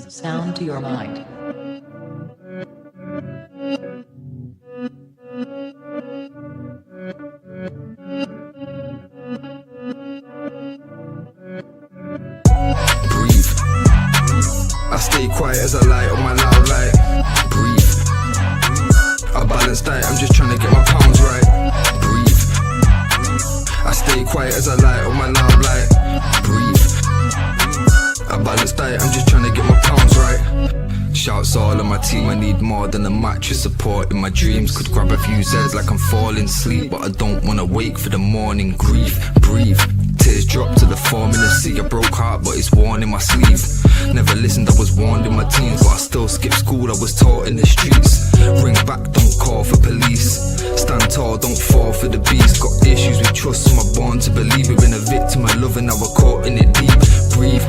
Sound to your mind. Breathe. I stay quiet as I light on my loud light. Breathe. I balance diet, I'm just trying to get my pounds right. Breathe. I stay quiet as I light on my loud light. Breathe. I balance diet, I'm just trying to get my pounds right. Shouts all on my team, I need more than a mattress support in my dreams. Could grab a few Zeds like I'm falling asleep, but I don't wanna wake for the morning. Grief, breathe. Tears drop to the form in the sea. A broke heart, but it's worn in my sleeve. Never listened, I was warned in my teens, but I still skipped school, I was taught in the streets. Ring back, don't call for police. Stand tall, don't fall for the beast. Got issues with trust, so I'm born to believe. We've been a victim of love and now we're caught in it deep. Breathe.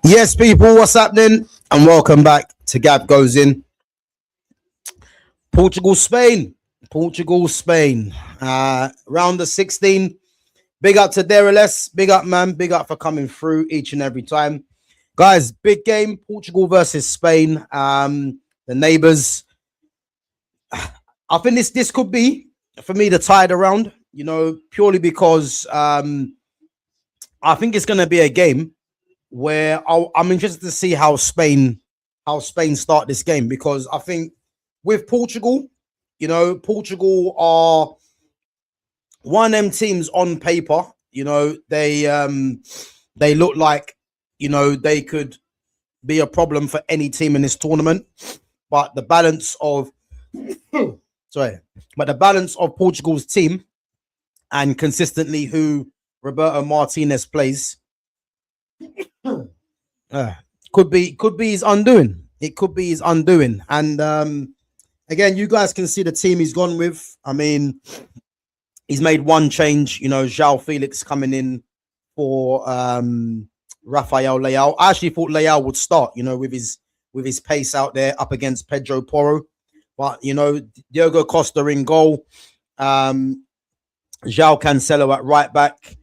Yes, people, what's happening? And welcome back to Gab Goes In. Portugal, Spain. Round of 16. Big up to Dereles. Big up, man. Big up for coming through each and every time. Guys, big game. Portugal versus Spain. The neighbours. I think this could be, for me, the tide around, you know, purely because I think it's going to be a game where I'm interested to see how Spain start this game, because I think with Portugal, you know, Portugal are one of them teams on paper, you know, they look like, you know, they could be a problem for any team in this tournament, but the balance of Portugal's team and consistently who Roberto Martinez plays could be his undoing. It could be his undoing. And again, you guys can see the team he's gone with. I mean, he's made one change, you know, João Felix coming in for Rafael Leao. I actually thought Leao would start, you know, with his pace out there up against Pedro Porro. But, you know, Diogo Costa in goal. João Cancelo at right back.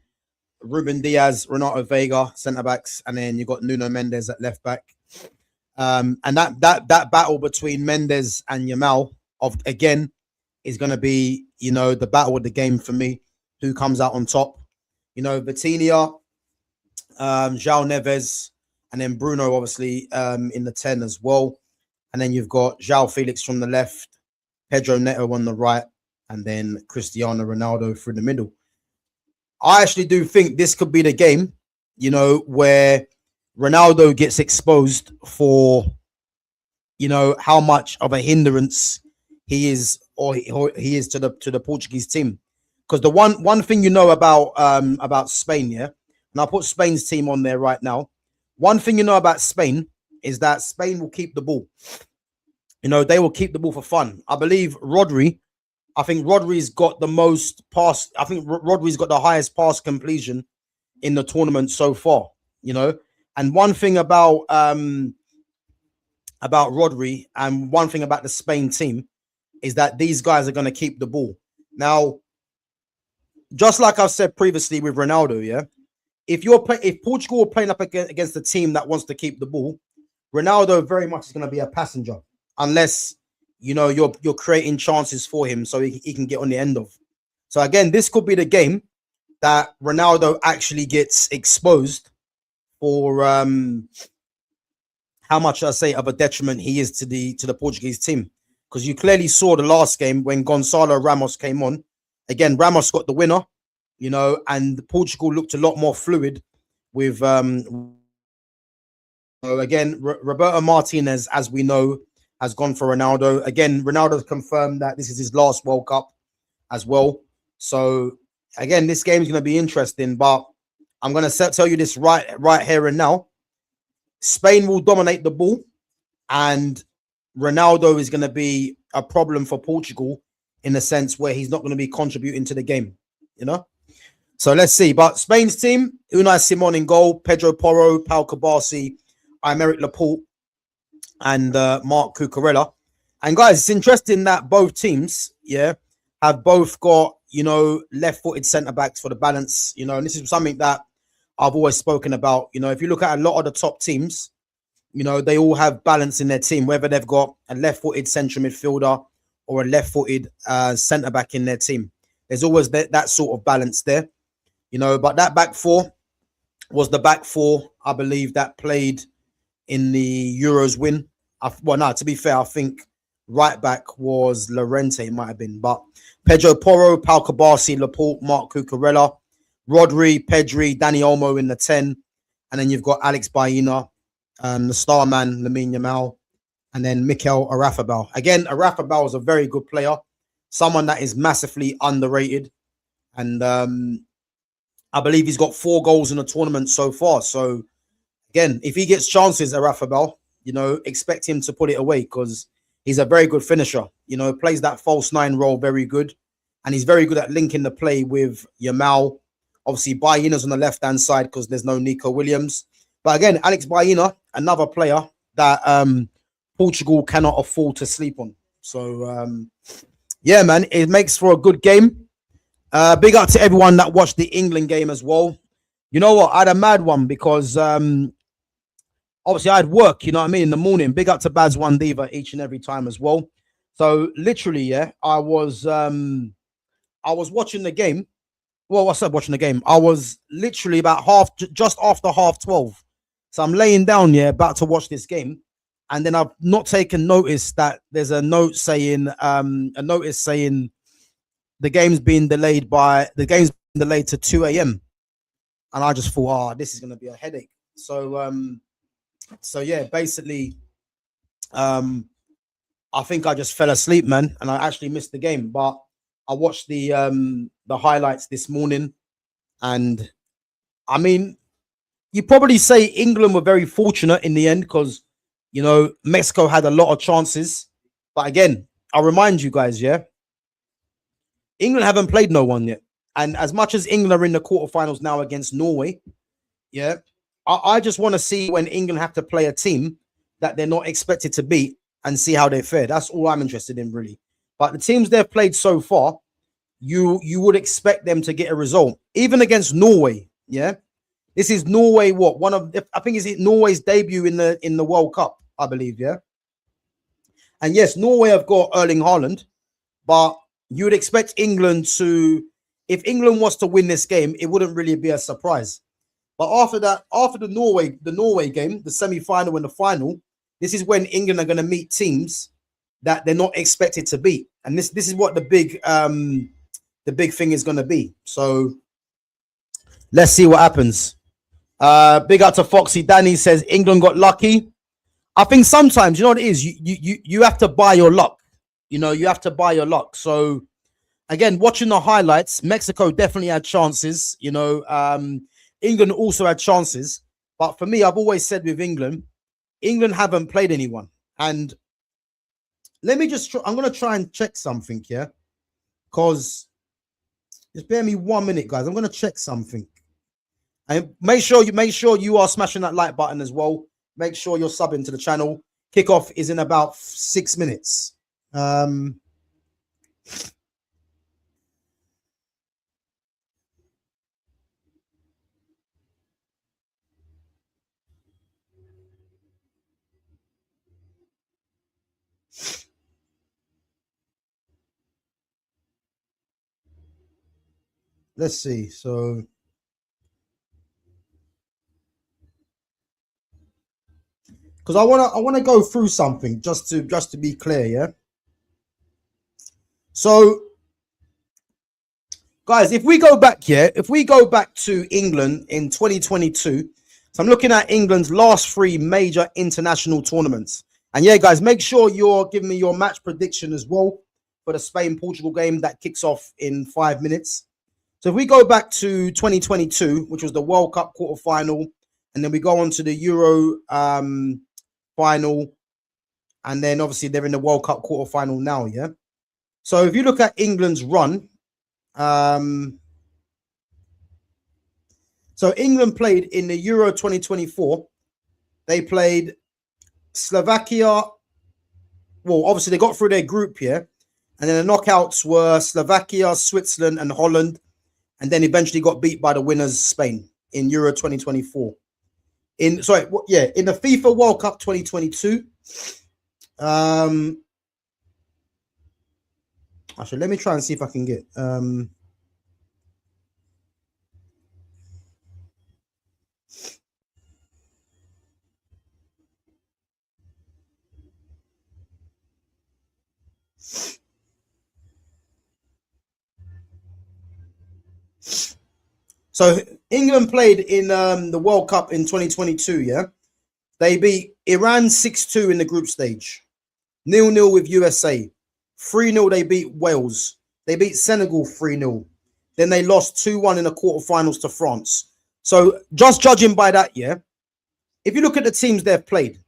Ruben Diaz, Renato Vega, centre backs, and then you got Nuno Mendes at left back. And that battle between Mendes and Yamal again is going to be, you know, the battle of the game for me. Who comes out on top? You know, Vitinha, João Neves, and then Bruno obviously in the 10 as well. And then you've got João Felix from the left, Pedro Neto on the right, and then Cristiano Ronaldo through the middle. I actually do think this could be the game, you know, where Ronaldo gets exposed for, you know, how much of a hindrance he is, or he is to the Portuguese team. Because the one thing you know about Spain, yeah, and I'll put Spain's team on there right now. One thing you know about Spain is that Spain will keep the ball. You know, they will keep the ball for fun. I believe I think Rodri's got the most pass. I think Rodri's got the highest pass completion in the tournament so far, you know. And one thing about Rodri and one thing about the Spain team is that these guys are going to keep the ball. Now, just like I've said previously with Ronaldo, yeah, if Portugal are playing up against a team that wants to keep the ball, Ronaldo very much is going to be a passenger, unless, you know, you're creating chances for him so he can get on the end of. So again, this could be the game that Ronaldo actually gets exposed for how much I say of a detriment he is to the Portuguese team. Because you clearly saw the last game when Gonzalo Ramos came on. Again, Ramos got the winner, you know, and Portugal looked a lot more fluid with again, Roberto Martinez, as we know, has gone for Ronaldo. Again, Ronaldo's confirmed that this is his last World Cup as well. So, again, this game is going to be interesting. But I'm going to tell you this right here and now. Spain will dominate the ball. And Ronaldo is going to be a problem for Portugal in the sense where he's not going to be contributing to the game, you know? So, let's see. But Spain's team, Unai Simon in goal, Pedro Porro, Pau Kabasi, Aymeric Laporte, and Marc Cucurella. And guys, it's interesting that both teams, yeah, have both got, left-footed centre-backs for the balance, and this is something that I've always spoken about. If you look at a lot of the top teams, they all have balance in their team, whether they've got a left-footed central midfielder or a left-footed centre-back in their team. There's always that sort of balance there, but that back four was the back four, I believe, that played in the Euros win. To be fair, I think right back was Llorente, it might have been, but Pedro Porro, Pau Kabasi, Laporte, Marc Cucurella, Rodri, Pedri, Dani Olmo in the 10, and then you've got Alex Baena, the star man, Lamine Yamal, and then Mikel Arafabal. Again, Arafabal is a very good player, someone that is massively underrated, and I believe he's got 4 goals in the tournament so far. So again, if he gets chances, Arafabal, expect him to put it away, because he's a very good finisher. Plays that false 9 role very good, and he's very good at linking the play with Yamal. Obviously, Baena's on the left-hand side because there's no Nico Williams. But again, Alex Baena, another player that Portugal cannot afford to sleep on. So, yeah, man, it makes for a good game. Big up to everyone that watched the England game as well. You know what? I had a mad one because obviously I had work, in the morning. Big up to Baz One Diva each and every time as well. So literally, yeah, I was watching the game. Well, what's up watching the game? I was literally about just after 12:30. So I'm laying down, about to watch this game. And then I've not taken notice that there's a notice saying the game's been delayed to 2 a.m. And I just thought, this is going to be a headache. So yeah, basically, I think I just fell asleep, man, and I actually missed the game. But I watched the highlights this morning, and I mean, you probably say England were very fortunate in the end because Mexico had a lot of chances. But again, I'll remind you guys, England haven't played no one yet, and as much as England are in the quarterfinals now against Norway, I just want to see when England have to play a team that they're not expected to beat and see how they fare. That's all I'm interested in, really. But the teams they've played so far, you would expect them to get a result, even against Norway. Yeah, this is Norway. I think is it Norway's debut in the World Cup, I believe. Yeah, and yes, Norway have got Erling Haaland, but you would expect England to. If England was to win this game, it wouldn't really be a surprise. But after the Norway game, the semi-final and the final, this is when England are going to meet teams that they're not expected to beat, and this is what the big thing is going to be. So let's see what happens. Big up to Foxy. Danny says England got lucky. I think sometimes what it is. You have to buy your luck. You have to buy your luck. So again, watching the highlights, Mexico definitely had chances. England also had chances, but for me, I've always said with England haven't played anyone. And let me I'm going to try and check something here, because just bear me 1 minute, guys. I'm going to check something. And make sure you are smashing that like button as well. Make sure you're subbing to the channel. Kickoff is in about 6 minutes. Let's see. So because I want to go through something just to be clear, yeah. So guys, if we go back to England in 2022, so I'm looking at England's last 3 major international tournaments. And yeah, guys, make sure you're giving me your match prediction as well for the Spain-Portugal game that kicks off in 5 minutes. So if we go back to 2022, which was the World Cup quarterfinal, and then we go on to the Euro final, and then obviously they're in the World Cup quarterfinal now, yeah? So if you look at England's run, so England played in the Euro 2024. They played Slovakia. Well, obviously they got through their group here. And then the knockouts were Slovakia, Switzerland, and Holland. And then eventually got beat by the winners, Spain, in Euro 2024. In the FIFA World Cup 2022. Actually, let me try and see if I can get So England played in the World Cup in 2022, yeah? They beat Iran 6-2 in the group stage. 0-0 with USA. 3-0 they beat Wales. They beat Senegal 3-0. Then they lost 2-1 in the quarterfinals to France. So just judging by that, yeah, if you look at the teams they've played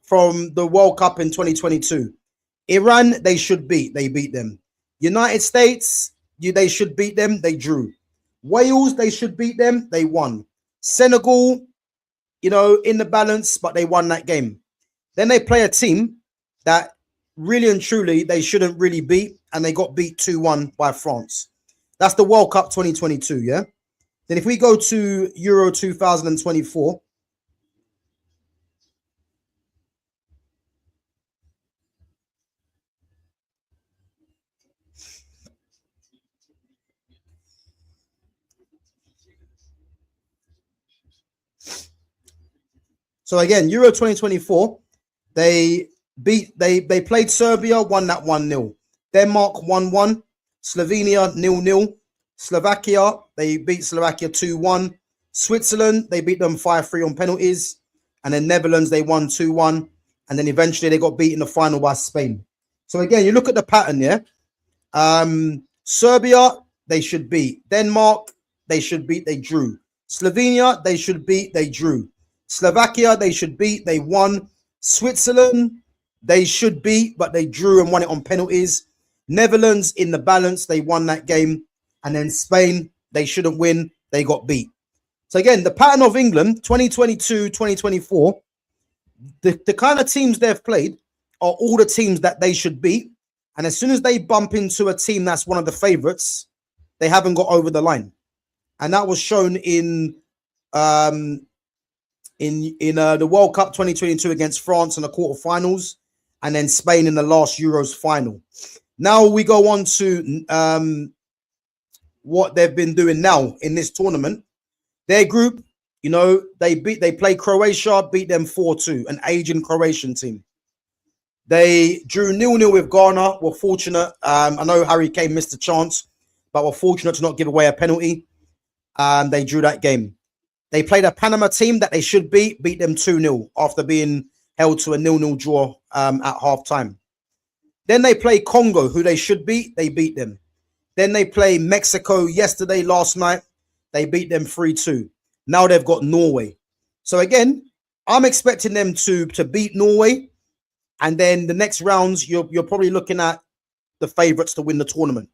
from the World Cup in 2022, Iran, they should beat. They beat them. United States, they should beat them. They drew. Wales, they should beat them. They won. Senegal, in the balance, but they won that game. Then they play a team that really and truly they shouldn't really beat, and they got beat 2-1 by France. That's the World Cup 2022, yeah? Then if we go to Euro 2024, so again, Euro 2024, they played Serbia, won that 1-0. Denmark 1-1. Slovenia 0-0. Slovakia, they beat Slovakia 2-1. Switzerland, they beat them 5-3 on penalties. And then Netherlands, they won 2-1. And then eventually they got beat in the final by Spain. So again, you look at the pattern, yeah? Serbia, they should beat. Denmark, they should beat, they drew. Slovenia, they should beat, they drew. Slovakia, they should beat, they won. Switzerland, they should beat, but they drew and won it on penalties. Netherlands, in the balance, they won that game. And then Spain, they shouldn't win, they got beat. So again, the pattern of England, 2022, 2024, the kind of teams they've played are all the teams that they should beat. And as soon as they bump into a team that's one of the favourites, they haven't got over the line. And that was shown in the World Cup 2022 against France in the quarterfinals, and then Spain in the last Euros final. Now we go on to what they've been doing now in this tournament. Their group, they played Croatia, beat them 4-2, an aging Croatian team. They drew 0-0 with Ghana. Were fortunate. I know Harry Kane missed a chance, but were fortunate to not give away a penalty. They drew that game. They played a Panama team that they should beat them 2-0 after being held to a 0-0 draw at half-time. Then they play Congo, who they should beat. They beat them. Then they play Mexico last night. They beat them 3-2. Now they've got Norway. So again, I'm expecting them to beat Norway. And then the next rounds, you're probably looking at the favourites to win the tournament.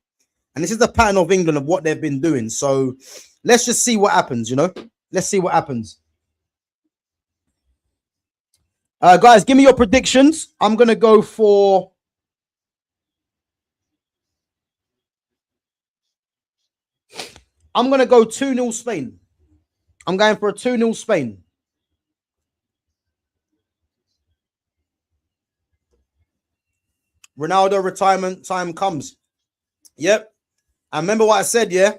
And this is the pattern of England of what they've been doing. So let's just see what happens, Let's see what happens. Guys, give me your predictions. I'm going to go for... I'm going to go 2-0 Spain. I'm going for a 2-0 Spain. Ronaldo retirement time comes. Yep. I remember what I said, yeah?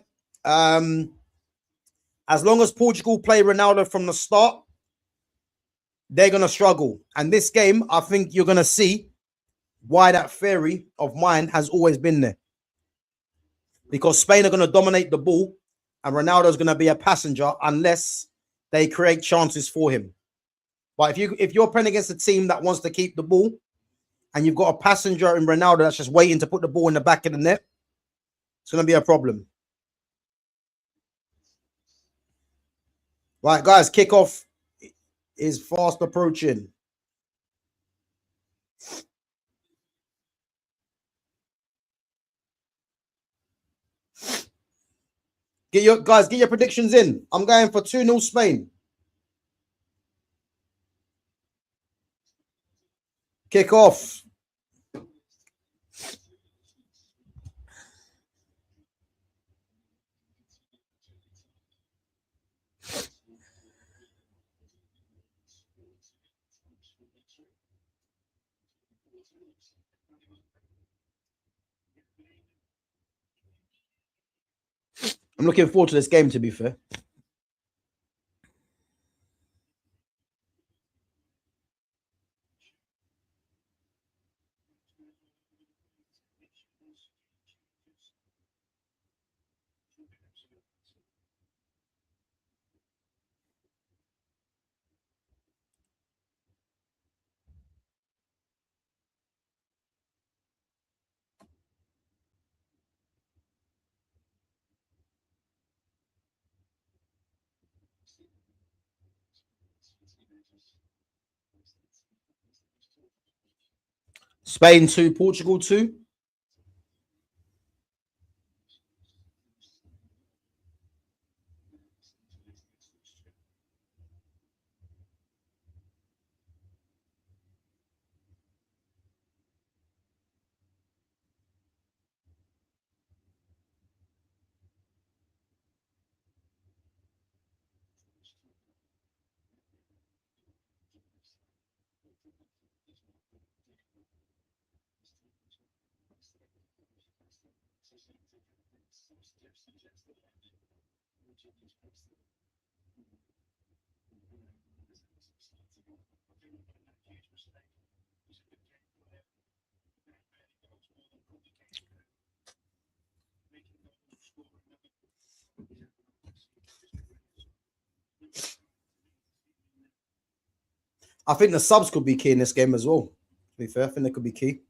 As long as Portugal play Ronaldo from the start, they're going to struggle. And this game, I think you're going to see why that theory of mine has always been there. Because Spain are going to dominate the ball and Ronaldo's going to be a passenger unless they create chances for him. But if you're playing against a team that wants to keep the ball and you've got a passenger in Ronaldo that's just waiting to put the ball in the back of the net, it's going to be a problem. Right, guys, kickoff is fast approaching. Get your predictions in. I'm going for 2-0 Spain. Kick off. I'm looking forward to this game, to be fair. Spain 2, Portugal 2. I think the subs could be key in this game as well. To be fair, I think they could be key.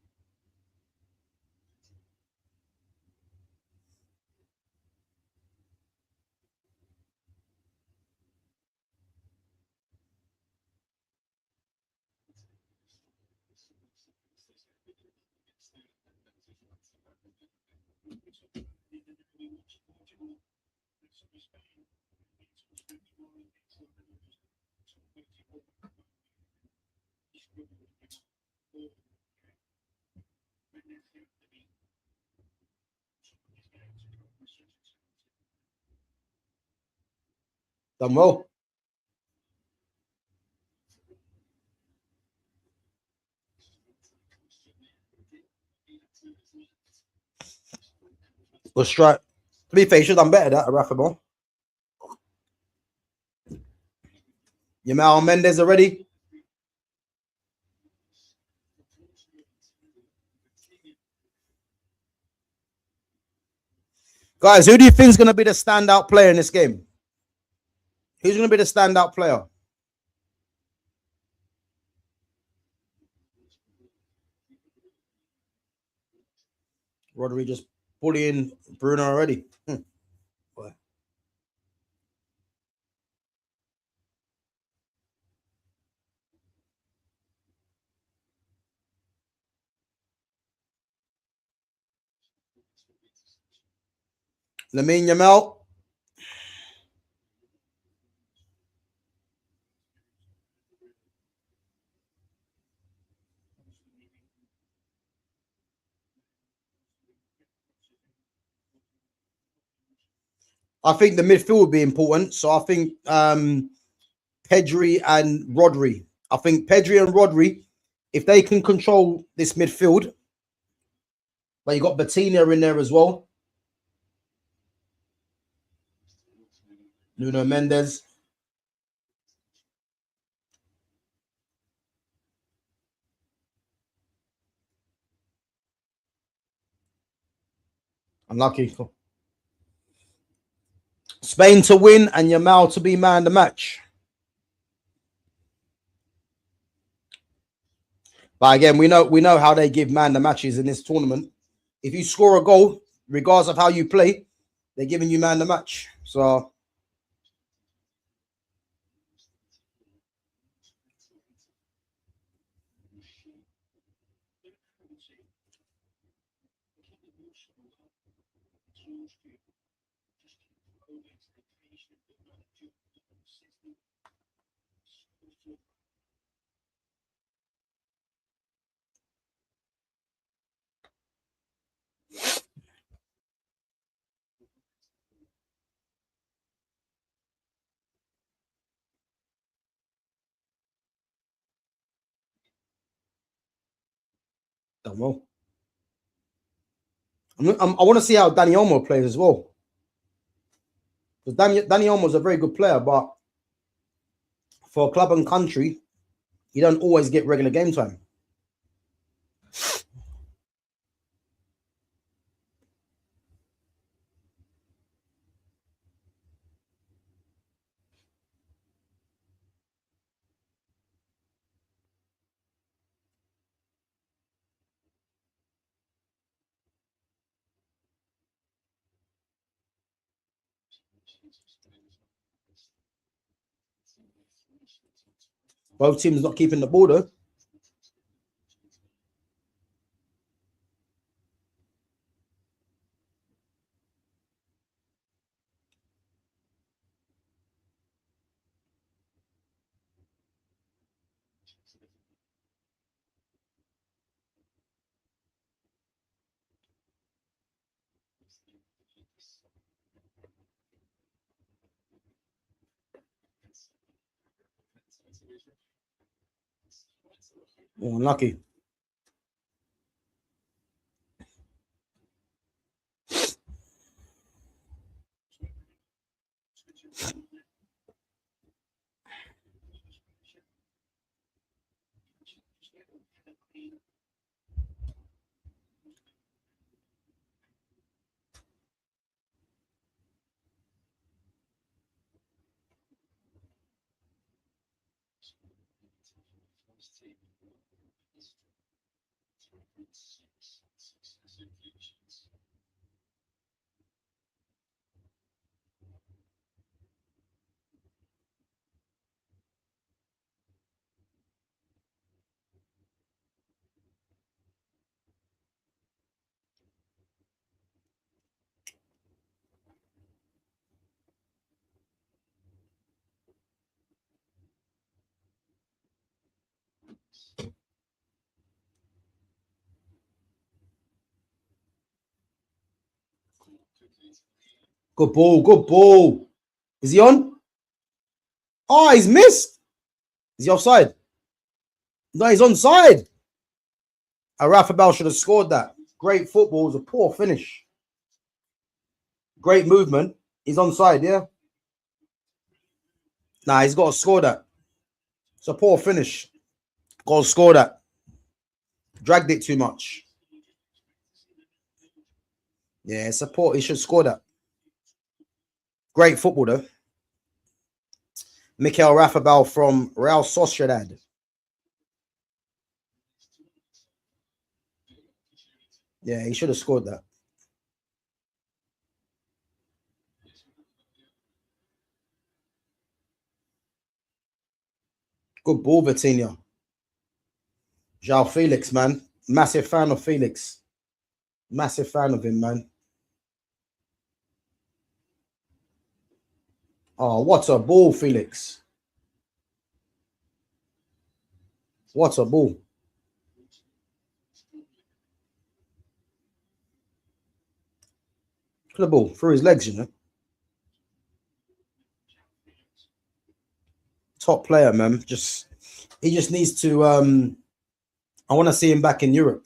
Done well. Good strike. To be fair, you should have done better that, Rafa. Yamal Mendes already. Guys, who do you think is going to be the standout player in this game? Who's going to be the standout player? Rodri just bullying Bruno already. Boy. Lamine Yamal. I think the midfield would be important. So I think Pedri and Rodri. I think Pedri and Rodri, if they can control this midfield, but you got Vitinha in there as well. Nuno Mendes. Unlucky. Spain to win and Yamal to be man of the match. But again, we know how they give man the matches in this tournament. If you score a goal, regardless of how you play, they're giving you man the match. So Done well. I want to see how Danny Olmo plays as well. Because Danny Olmo is a very good player, but for a club and country, you don't always get regular game time. Both teams not keeping the ball though. Oh, unlucky. Good ball, good ball. Is he on? Oh, he's missed. Is he offside? No, he's onside. Rafa Bell should have scored that. Great football. It was a poor finish. Great movement. He's onside, yeah? Nah, he's got to score that. It's a poor finish. Got to score that. Dragged it too much. Yeah, it's a poor. He should score that. Great football, though. Mikel Rafabal from Real Sociedad. Yeah, he should have scored that. Good ball, Vitinha. João Felix, man. Massive fan of Felix. Massive fan of him, man. Oh, what a ball, Felix. What a ball. Look at the ball. Through his legs, you know. Top player, man. He just needs to I want to see him back in Europe.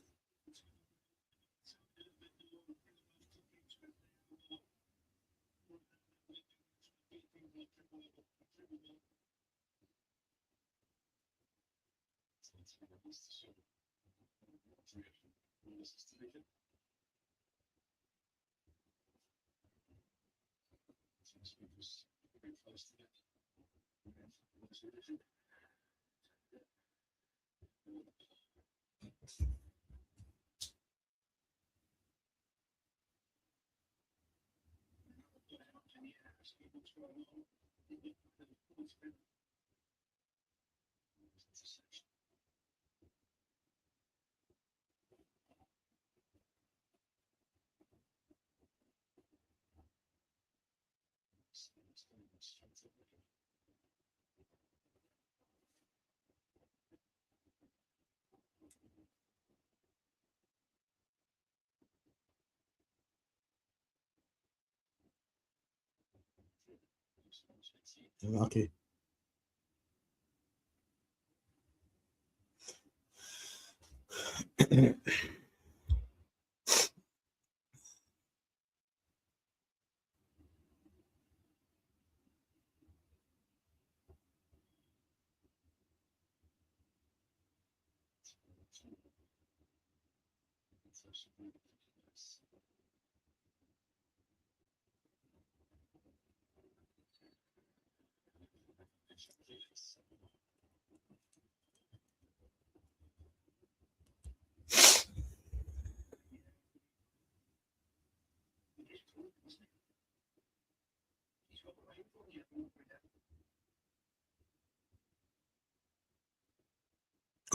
Okay. Good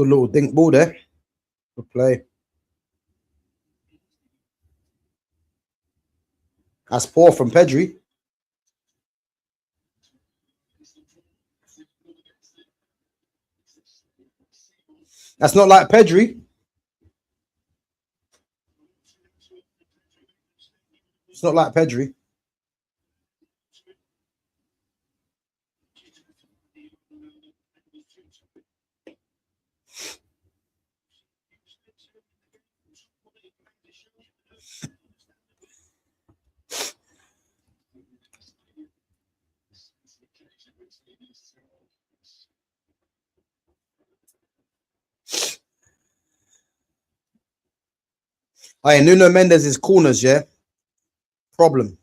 little dink ball there. Good play. That's poor from Pedri. That's not like Pedri. It's not like Pedri. Oh, yeah, Nuno Mendes' corners, yeah? Problem.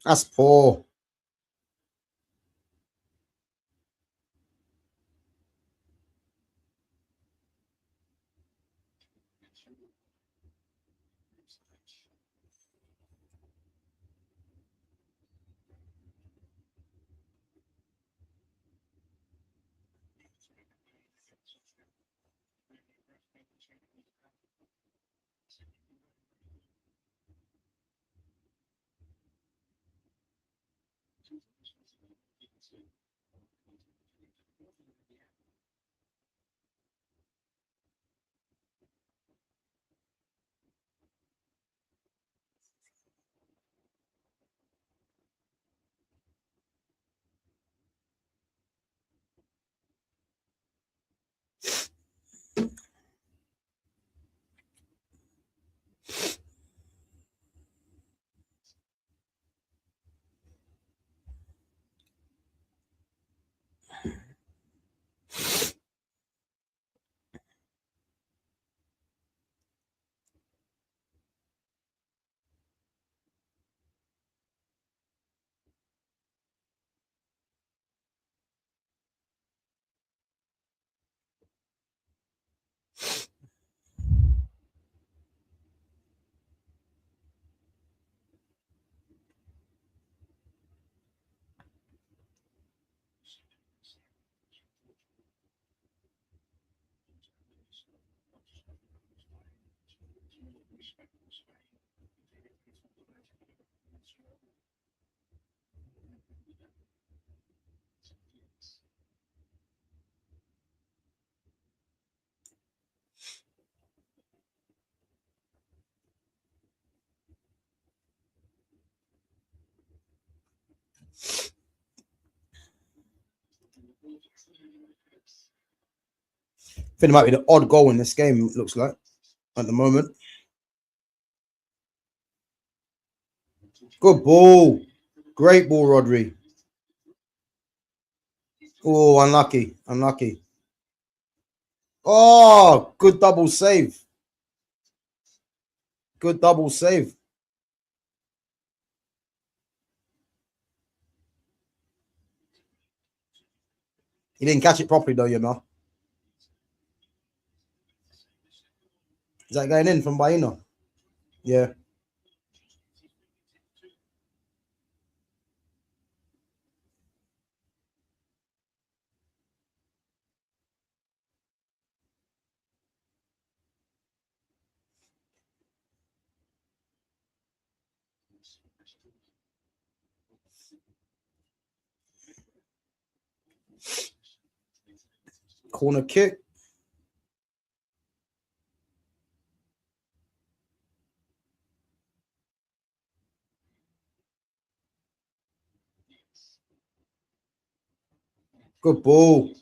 That's poor. I think it might be the odd goal in this game, it looks like, at the moment. Good ball. Great ball, Rodri. Oh, unlucky. Unlucky. Oh, good double save. Good double save. He didn't catch it properly, though, you know. Is that going in from Baino? Yeah. Corner kick. Good ball.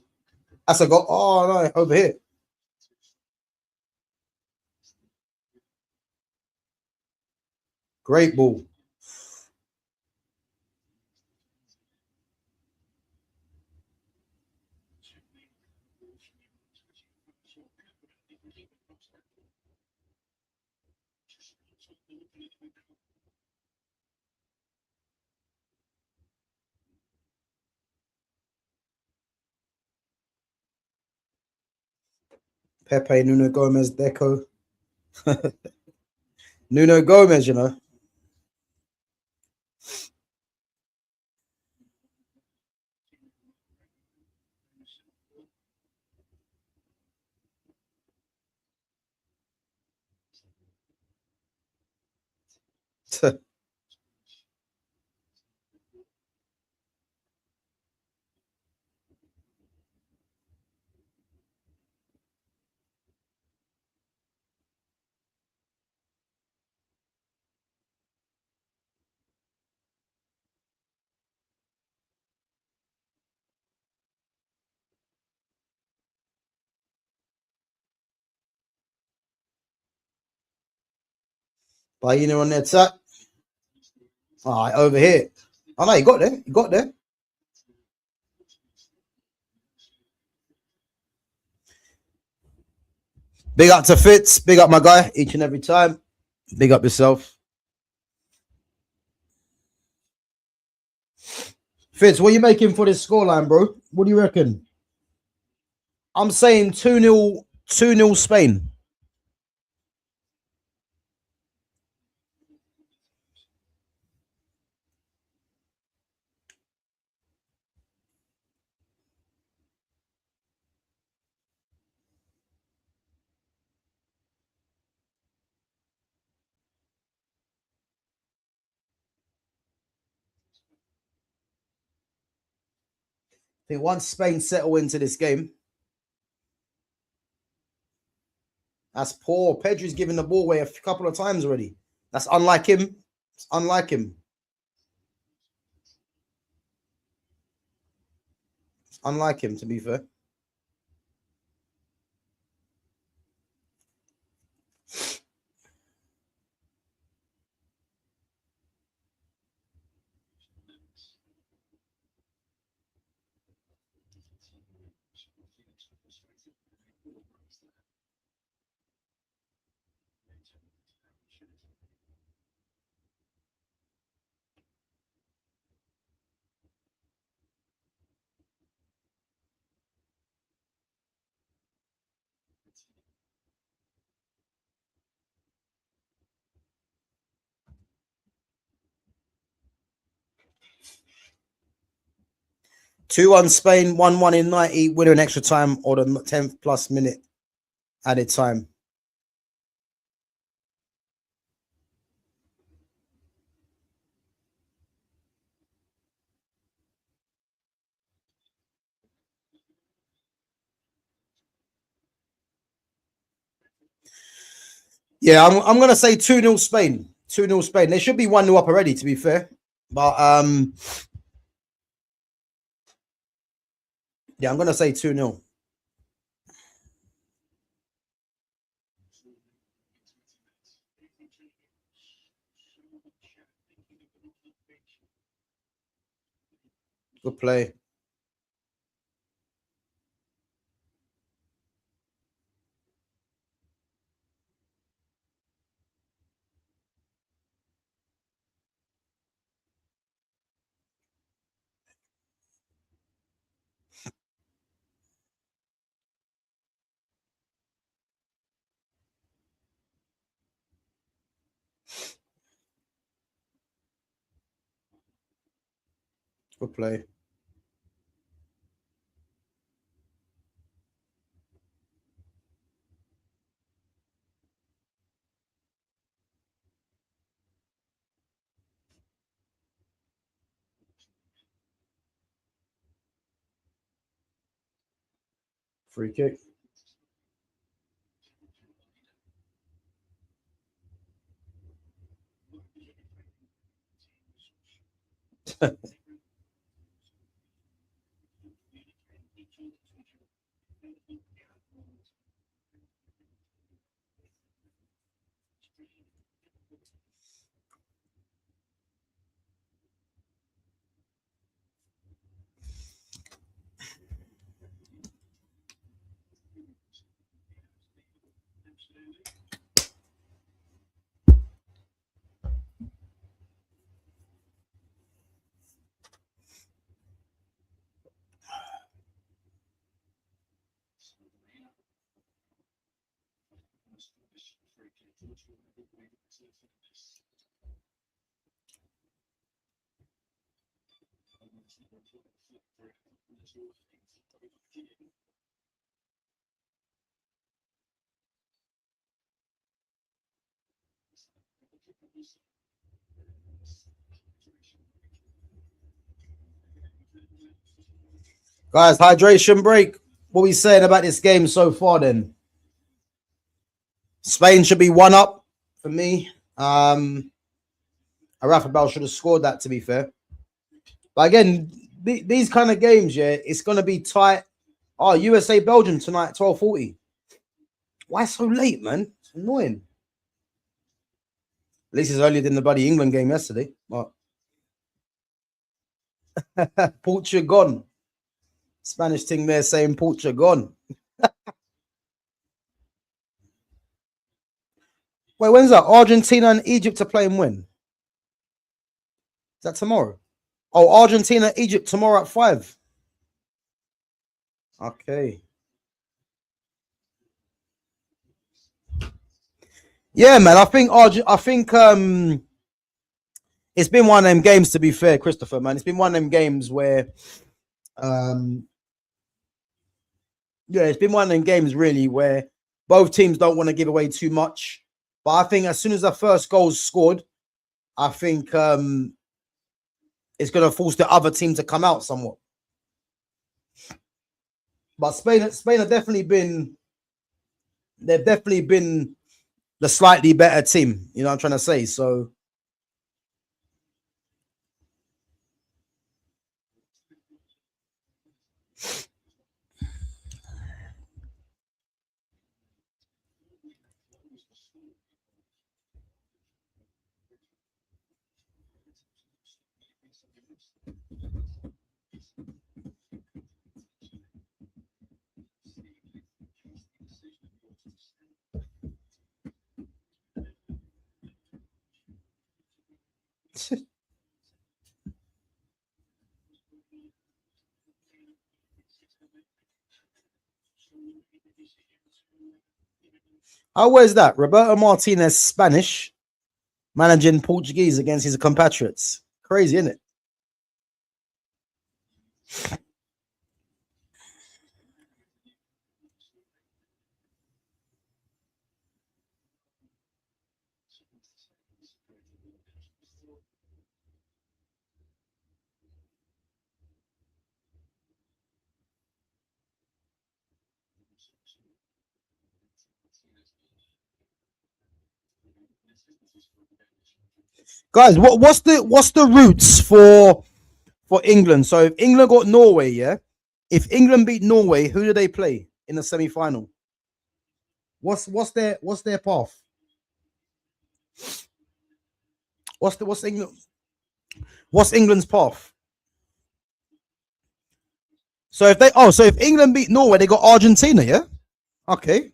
That's a goal. Oh, no, over here. Great ball. Pepe, Nuno Gomez, Deco. Nuno Gomez, you know. Baino on the attack. All right, over here. Oh, no, he got there. He got there. Big up to Fitz. Big up my guy each and every time. Big up yourself. Fitz, what are you making for this scoreline, bro? What do you reckon? I'm saying 2-0, 2-0 Spain. I think once Spain settle into this game, that's poor. Pedri's given the ball away a couple of times already. That's unlike him. It's unlike him. It's unlike him, to be fair. Two on Spain, 1-1 in 90, winner in extra time or the 10th plus minute added time. Yeah, I'm going to say 2-0 Spain. 2-0 Spain. They should be 1-0 up already, to be fair. But Yeah, I'm gonna say 2-0. Good play. Good play. Free kick. Guys, hydration break. What are we saying about this game so far then? Spain should be 1-up for me. Rafa Bell should have scored that, to be fair. But again, these kind of games, yeah, it's going to be tight. Oh, USA Belgium tonight, 12:40. Why so late, man? It's annoying. At least it's earlier than the bloody England game yesterday. But Portugal gone. Spanish thing there saying Portugal gone. Wait, when's that? Argentina and Egypt are playing when? Is that tomorrow? Oh, Argentina, Egypt tomorrow at 5. Okay. Yeah, man. I think it's been one of them games, to be fair, Christopher, man. It's been one of them games where yeah, it's been one of them games really where both teams don't want to give away too much. But I think as soon as the first goal's scored, I think it's going to force the other team to come out somewhat. But Spain have definitely been, they've definitely been the slightly better team. You know what I'm trying to say? So how was that? Roberto Martinez, Spanish, managing Portuguese against his compatriots. Crazy, isn't it? Guys, what's the roots for England? So if England got Norway, yeah, If England beat Norway, who do they play in the semi-final? What's their path? What's England's path? So if England beat Norway, they got Argentina, yeah? Okay.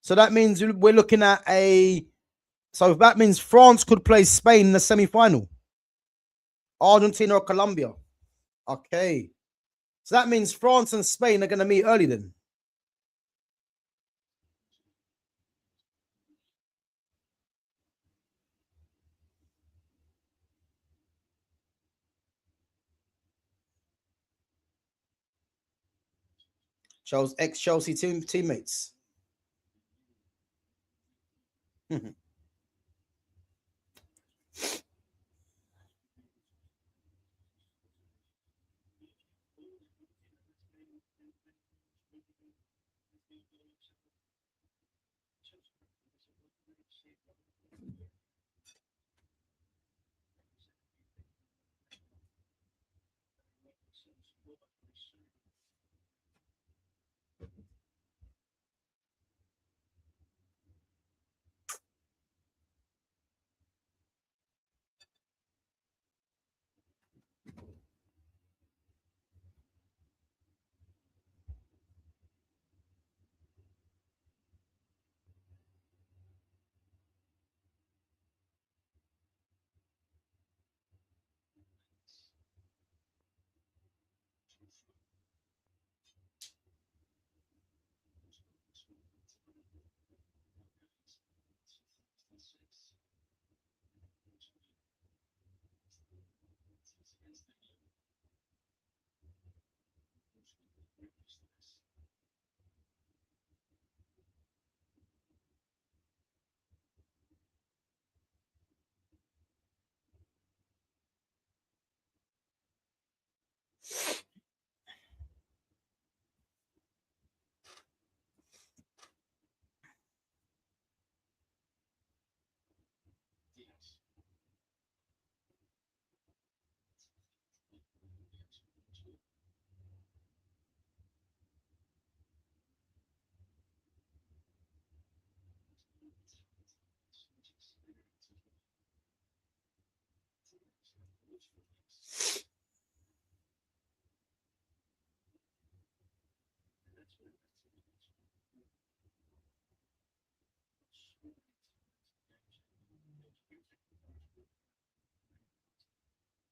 So that means we're looking at so that means France could play Spain in the semi-final. Argentina or Colombia. Okay. So that means France and Spain are going to meet early then. Ex-Chelsea teammates.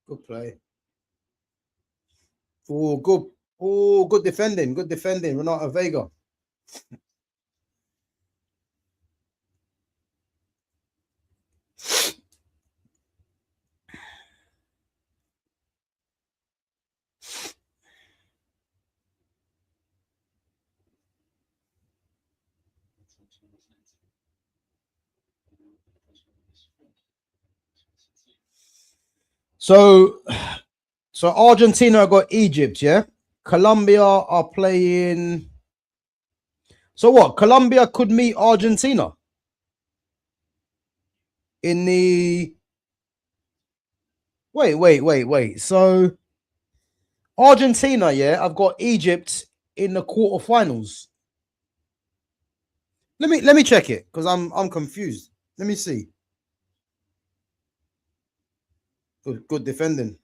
Good play. Oh, good. Oh, good defending. Good defending. Renata Vega. So Argentina got Egypt, yeah? Colombia are playing. So what? Colombia could meet Argentina in the. Wait. So Argentina, yeah, I've got Egypt in the quarterfinals. Let me check it because I'm confused. Let me see. Good defending.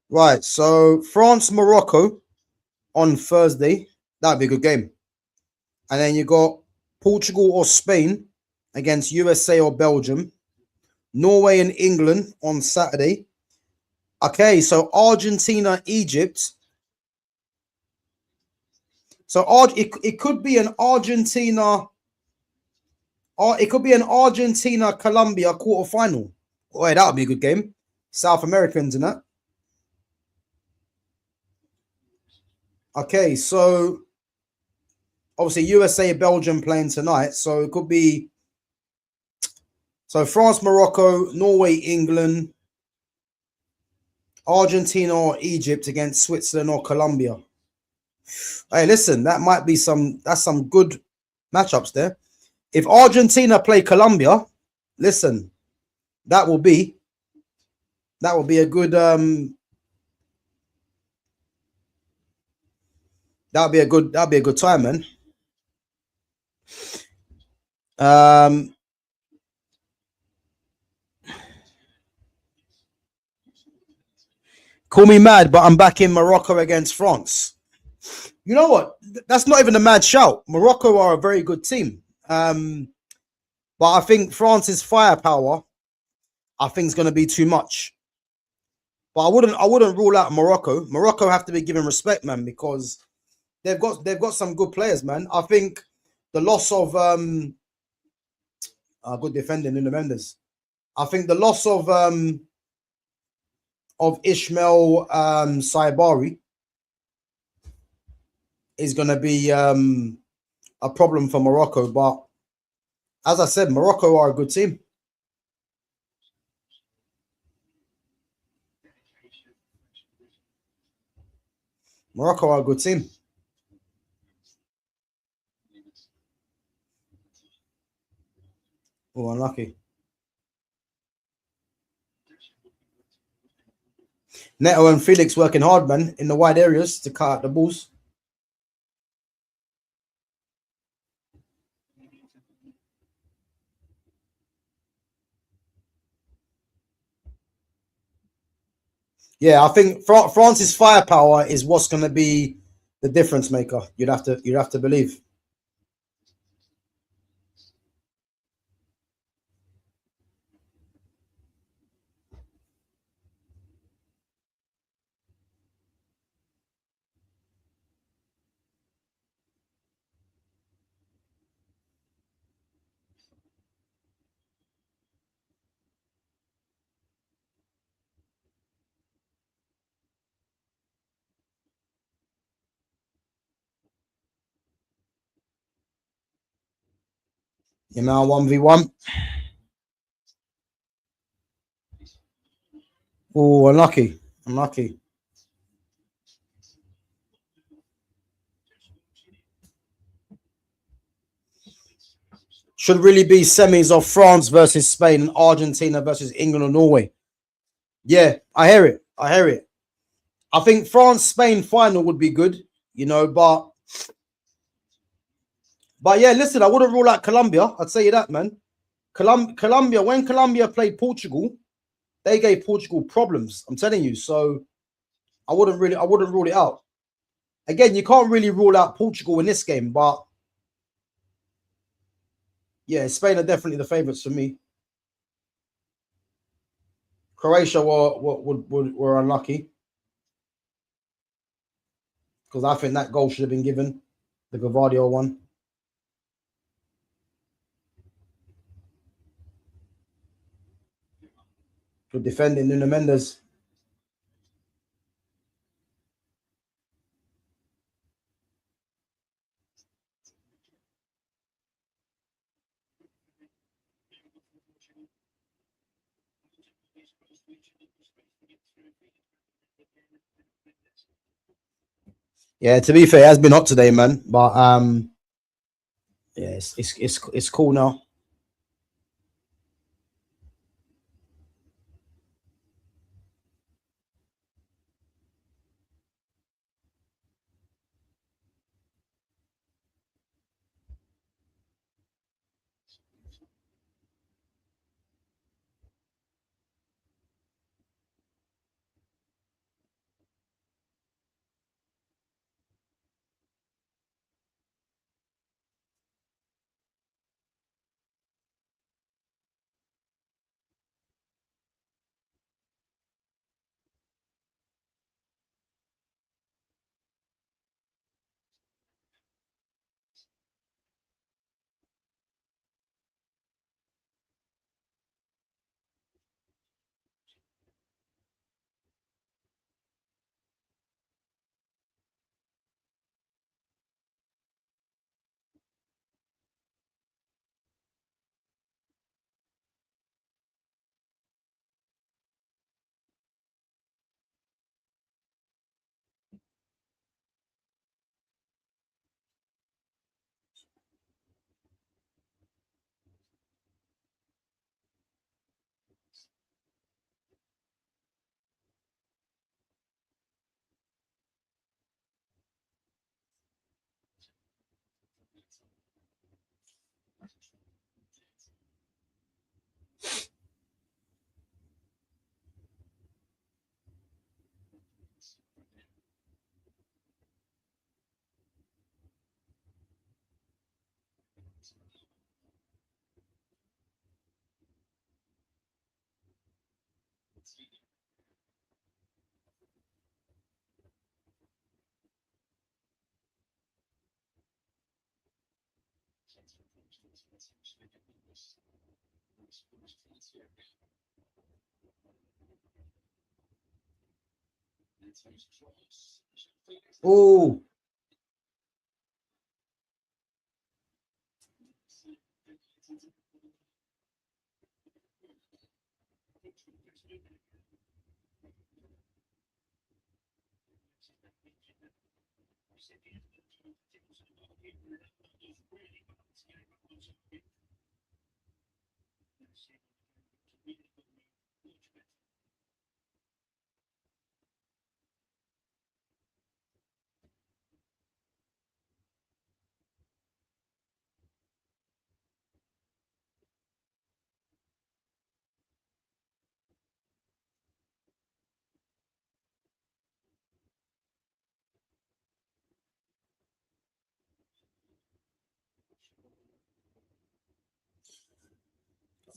Right. So France, Morocco on Thursday. That'd be a good game. And then you got Portugal or Spain against USA or Belgium. Norway and England on Saturday. Okay, so Argentina, Egypt. So it could be an Argentina. It could be an Argentina Colombia quarterfinal. Boy, that would be a good game. South Americans and that. Okay, so obviously USA, Belgium playing tonight, so it could be France, Morocco, Norway, England, Argentina or Egypt against Switzerland or Colombia. Hey, listen, that's some good matchups there. If Argentina play Colombia, listen, that will be a good that'll be a good time, man. Call me mad, but I'm back in Morocco against France. You know what? That's not even a mad shout. Morocco are a very good team. But I think France's firepower, I think, is going to be too much. But I wouldn't rule out Morocco. Morocco have to be given respect, man, because they've got some good players, man. I think the loss of good defending Nuno Mendes. I think the loss of Ismail Saibari is going to be a problem for Morocco. But as I said, Morocco are a good team. Morocco are a good team. Oh, unlucky. Neto and Felix working hard, man, in the wide areas to cut out the balls. Yeah, I think France's firepower is what's going to be the difference maker. You'd have to believe. Yamal 1v1. Oh, unlucky. Unlucky. Should really be semis of France versus Spain and Argentina versus England or Norway. Yeah, I hear it. I hear it. I think France-Spain final would be good, you know, but yeah, listen, I wouldn't rule out Colombia. I'd say you that, man. Colombia, when Colombia played Portugal, they gave Portugal problems. I'm telling you. So I wouldn't rule it out. Again, you can't really rule out Portugal in this game, but yeah, Spain are definitely the favourites for me. Croatia were unlucky because I think that goal should have been given, the Gavardio one. Good defending, Nuno Mendes. Yeah, to be fair, it has been hot today, man. But yeah, it's cool now. Oh,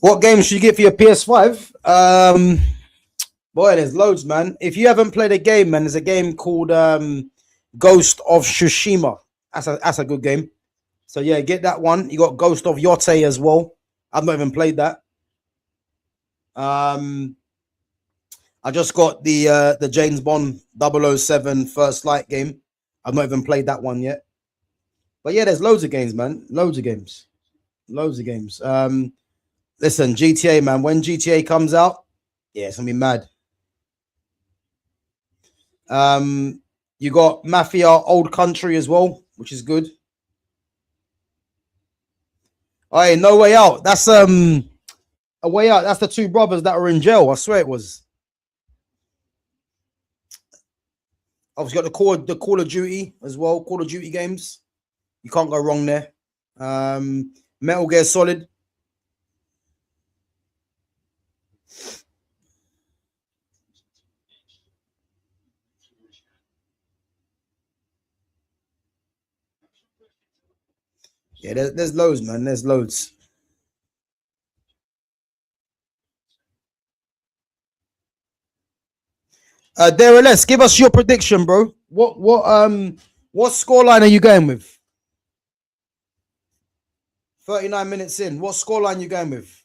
what games should you get for your PS5? Boy, there's loads, man. If you haven't played a game, man, there's a game called Ghost of Tsushima. That's a good game. So yeah, get that one. You got Ghost of Yote as well. I've not even played that. I just got the James Bond 007 First Light game. I've not even played that one yet. But yeah, there's loads of games, man. Loads of games. Loads of games. Listen, GTA, man. When GTA comes out, yeah, it's gonna be mad. You got Mafia Old Country as well, which is good. Oh, hey, No Way Out. That's A Way Out. That's the two brothers that were in jail. I swear it was. Obviously got the Call of Duty as well. Call of Duty games. You can't go wrong there. Metal Gear Solid. Yeah, there's loads, man. There's loads. Darren, let's give us your prediction, bro. What scoreline are you going with? 39 minutes in. What scoreline you going with?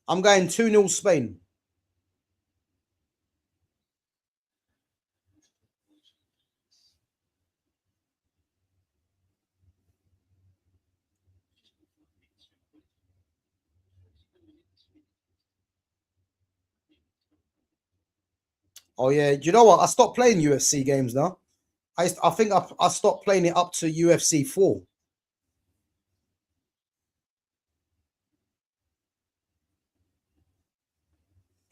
I'm going 2-0 Spain. Oh yeah, do you know what? I stopped playing UFC games now. I think I stopped playing it up to UFC 4.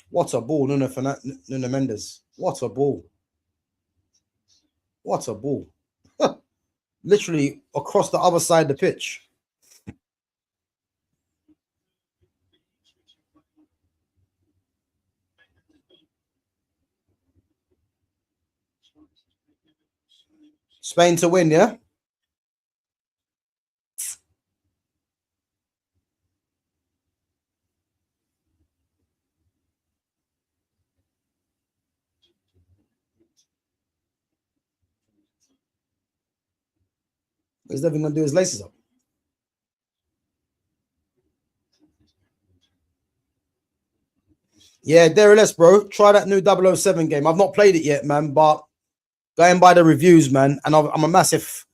What a ball, Nuno Mendes. What a ball. What a ball. Literally across the other side of the pitch. Spain to win, yeah? He's never going to do his laces up. Yeah, there it is, bro. Try that new 007 game. I've not played it yet, man, but going by the reviews, man, and I'm a massive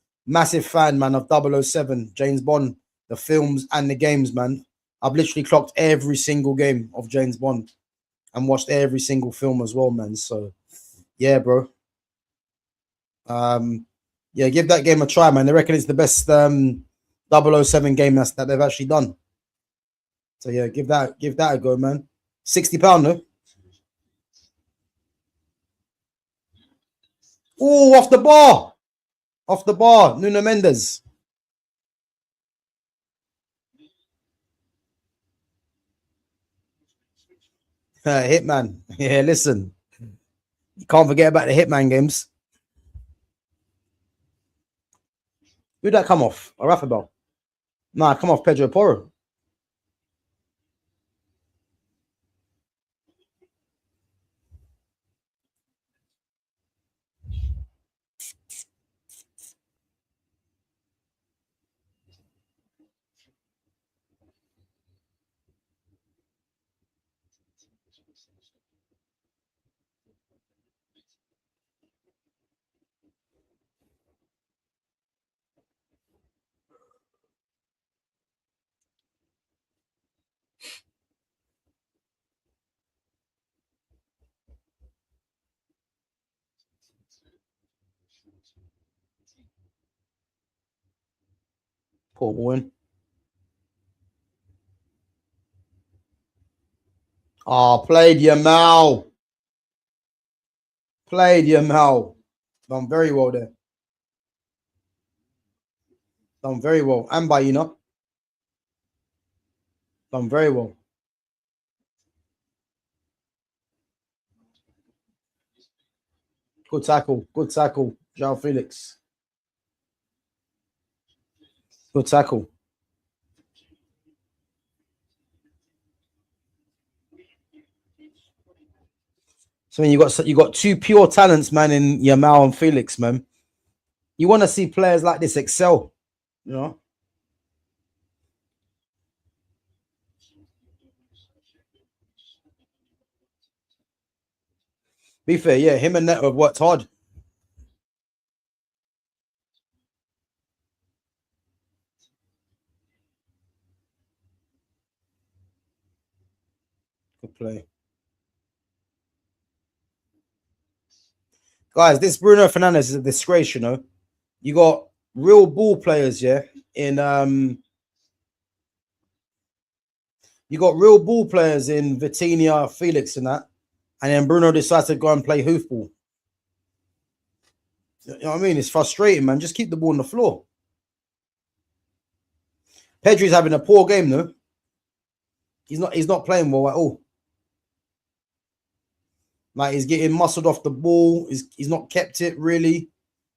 fan, man, of 007, James Bond, the films and the games, man. I've literally clocked every single game of James Bond and watched every single film as well, man. So, yeah, bro. Yeah, give that game a try, man. They reckon it's the best 007 game that they've actually done. So yeah, give that a go, man. £60, no? Oh, off the bar. Off the bar. Nuno Mendes. Hitman. Yeah, listen. You can't forget about the Hitman games. Who'd that come off? A Rafa. Nah, come off Pedro Porro. Poor Owen. Oh, played Yamal. Played Yamal. Done very well there. Done very well. And Baina. Done very well. Good tackle. Good tackle. João Felix. Good tackle. So when you got two pure talents, man, in Yamal and Felix, man. You want to see players like this excel, you know. Be fair, yeah, him and Neto have worked hard. Good play. Guys, this Bruno Fernandes is a disgrace, you know. You got real ball players, yeah, in you got real ball players in Vitinha, Felix, and that, and then Bruno decides to go and play hoofball. You know what I mean? It's frustrating, man. Just keep the ball on the floor. Pedri's having a poor game, though. He's not playing well at all. Like, he's getting muscled off the ball. He's not kept it really.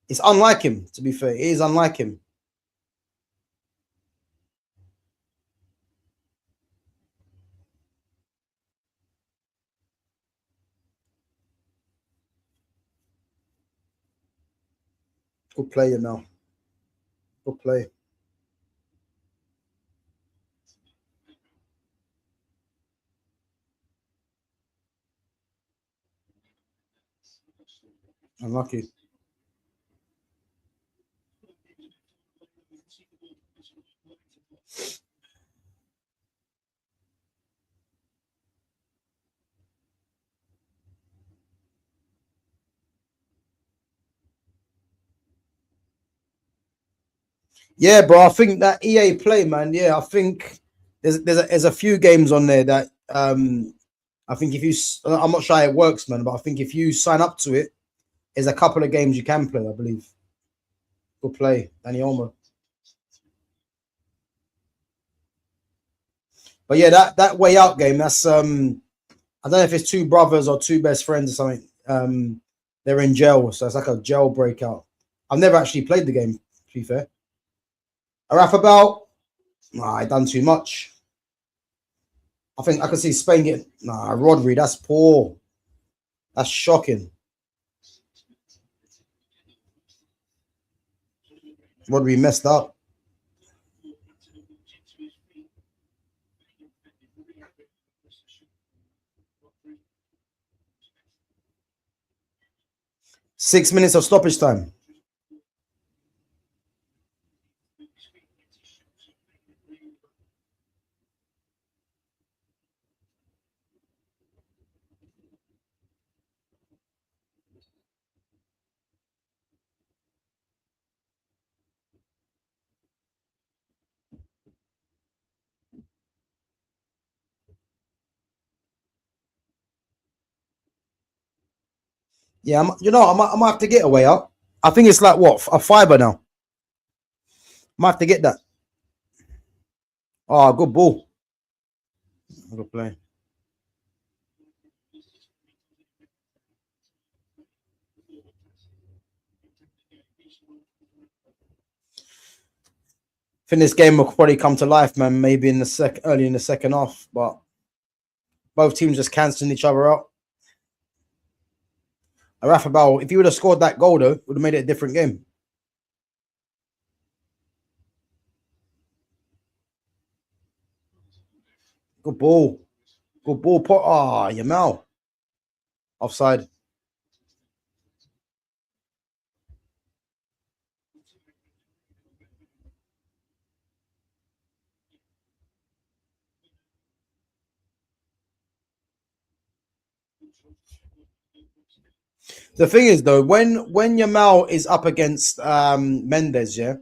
It's unlike him, to be fair. It is unlike him. Good player now. Good play. Unlucky. Yeah, bro. I think that EA Play, man. Yeah, I think there's a few games on there that I think if you I'm not sure how it works, man, but I think if you sign up to it, there's a couple of games you can play. I believe. Good play, Danny Olmo. But yeah, that way out game. That's I don't know if it's two brothers or two best friends or something. They're in jail, so it's like a jail breakout. I've never actually played the game. To be fair, a rap about. Nah, I done too much. I think I can see Spain getting. Nah, Rodri, that's poor. That's shocking. Rodri messed up. Six minutes of stoppage time. Yeah, I might have to get a way out. I think it's like what a fiber now. Might have to get that. Oh, good ball. Good play. I think this game will probably come to life, man. Maybe in the early in the second half, but both teams just cancelling each other out. A Rafa, if you would have scored that goal, though, would have made it a different game. Good ball. Good ball. Ah, Yamal. Offside. The thing is, though, when Yamal is up against Mendes, yeah,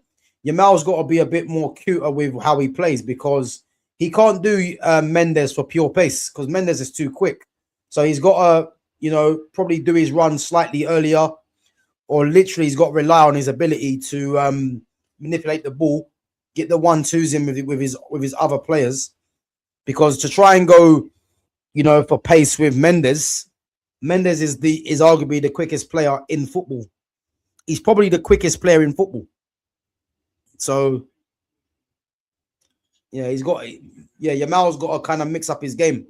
Yamal's got to be a bit more cuter with how he plays because he can't do Mendes for pure pace because Mendes is too quick. So he's got to, probably do his run slightly earlier, or literally he's got to rely on his ability to manipulate the ball, get the 1-2s in with his other players, because to try and go, for pace with Mendes. Mendes is arguably the quickest player in football. He's probably the quickest player in football. So, yeah, Yamal's got to kind of mix up his game.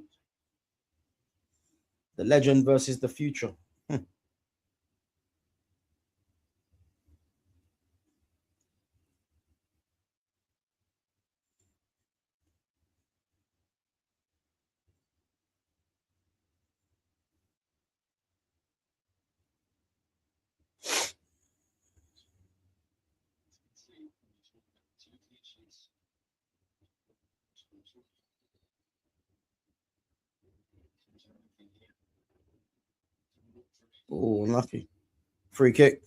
The legend versus the future. Oh, unlucky. Free kick.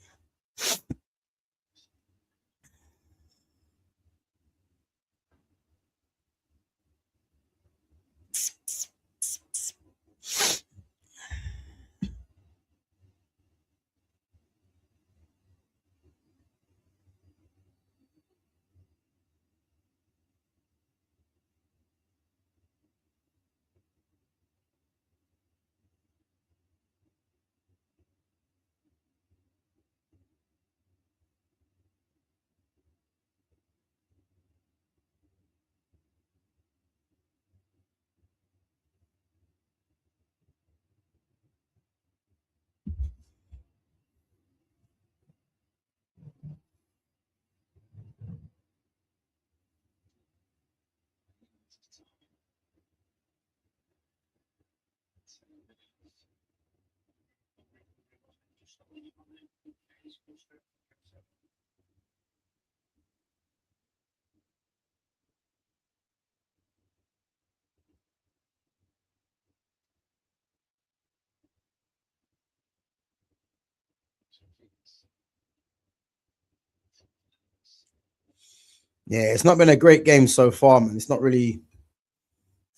Yeah, it's not been a great game so far, man. It's not really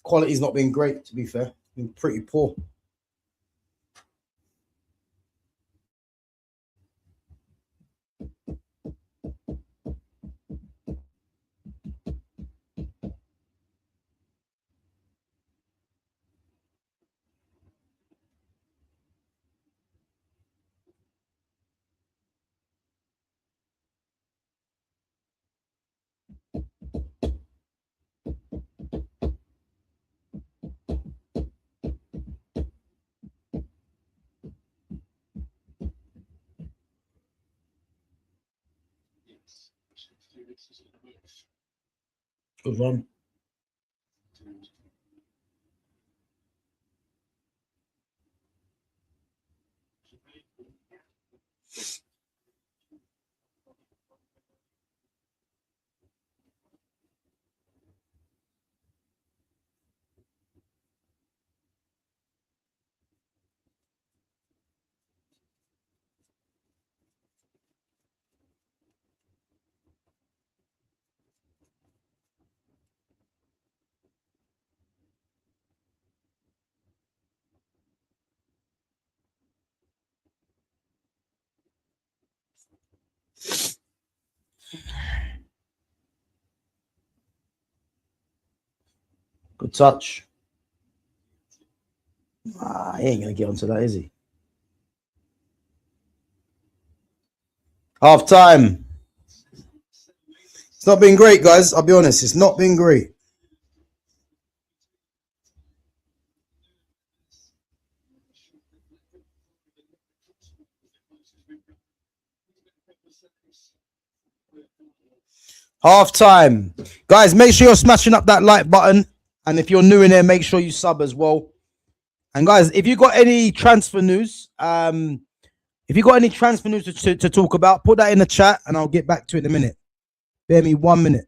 quality's not been great, to be fair. It's been pretty poor. Good run. Good touch. He ain't gonna get onto that, is he? Half time. It's not been great, guys. I'll be honest. It's not been great. Half time. Guys, make sure you're smashing up that like button. And if you're new in there, make sure you sub as well. And guys, if you got any transfer news, to talk about, put that in the chat and I'll get back to it in a minute. Bear me 1 minute.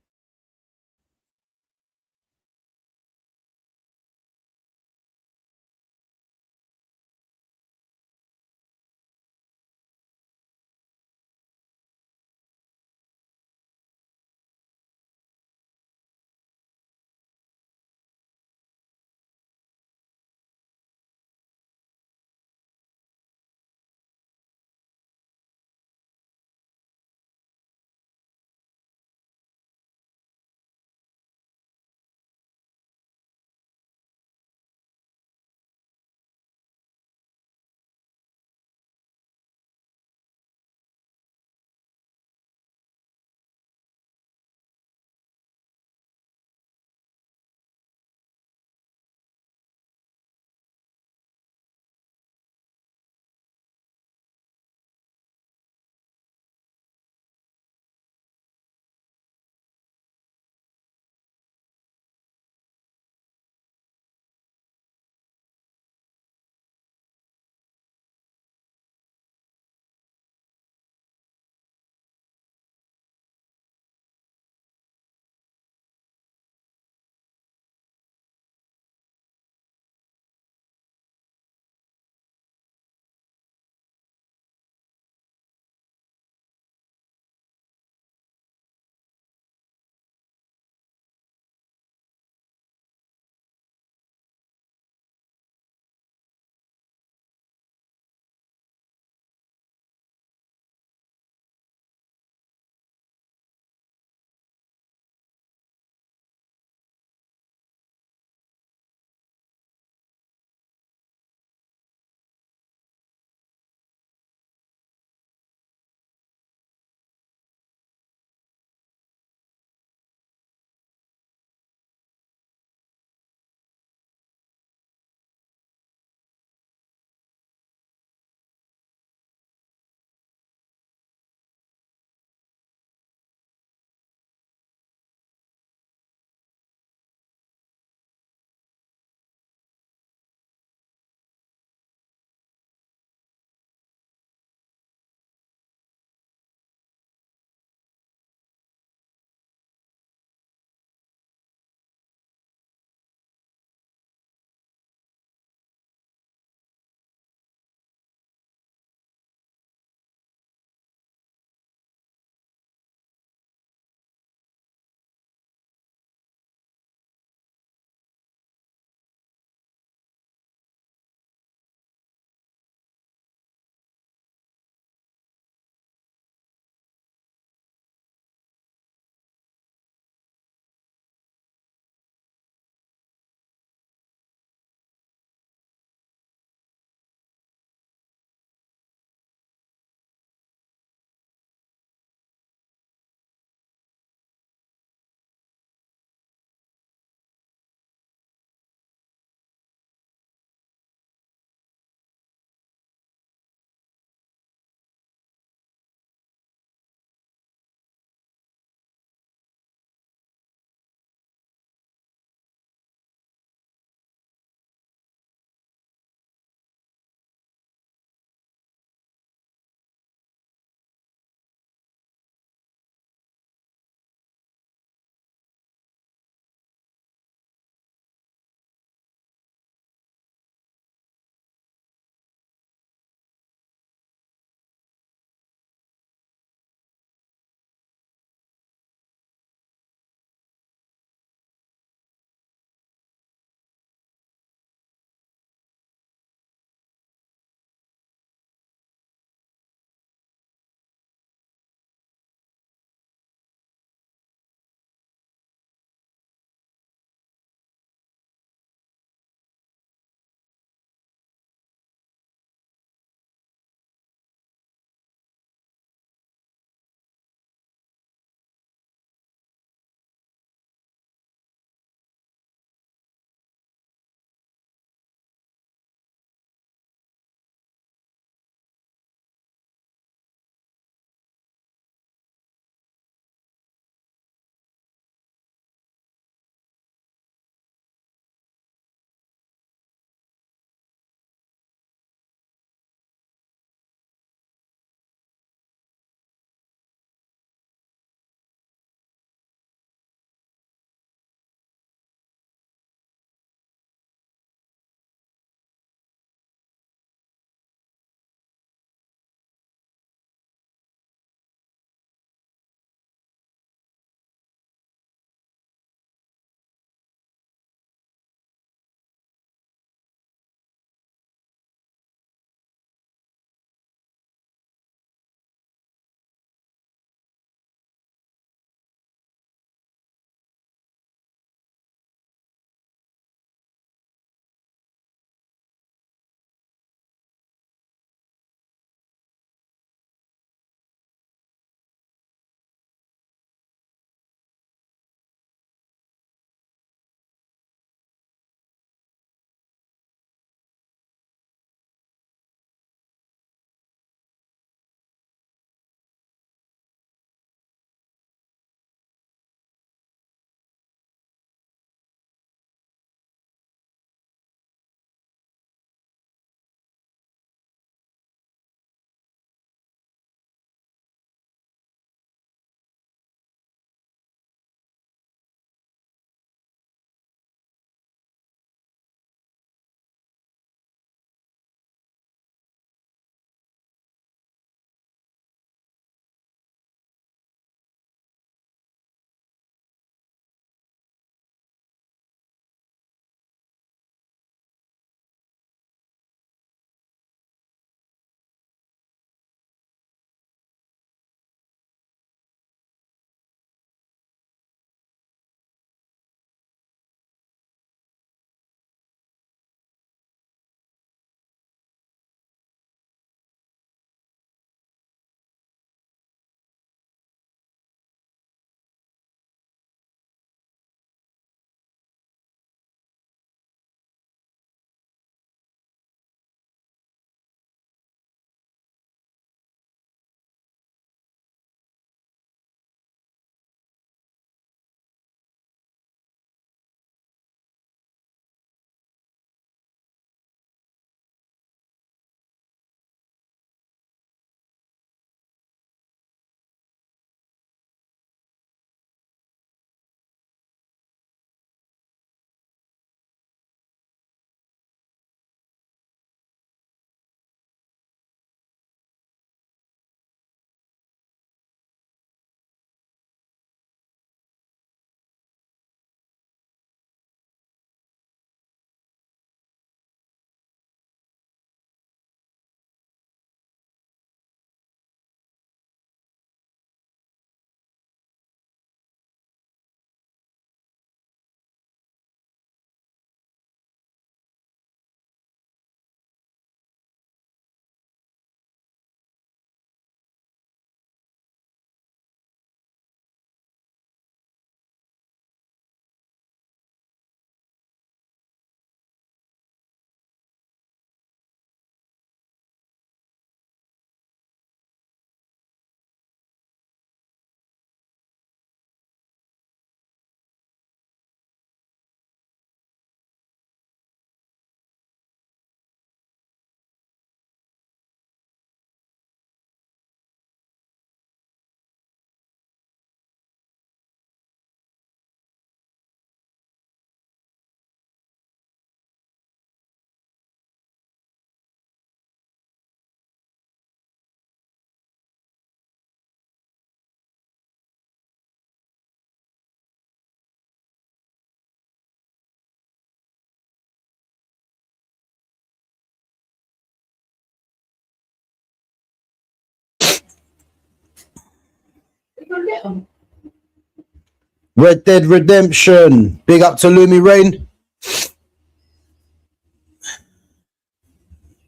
Red Dead Redemption. Big up to Lumi Rain.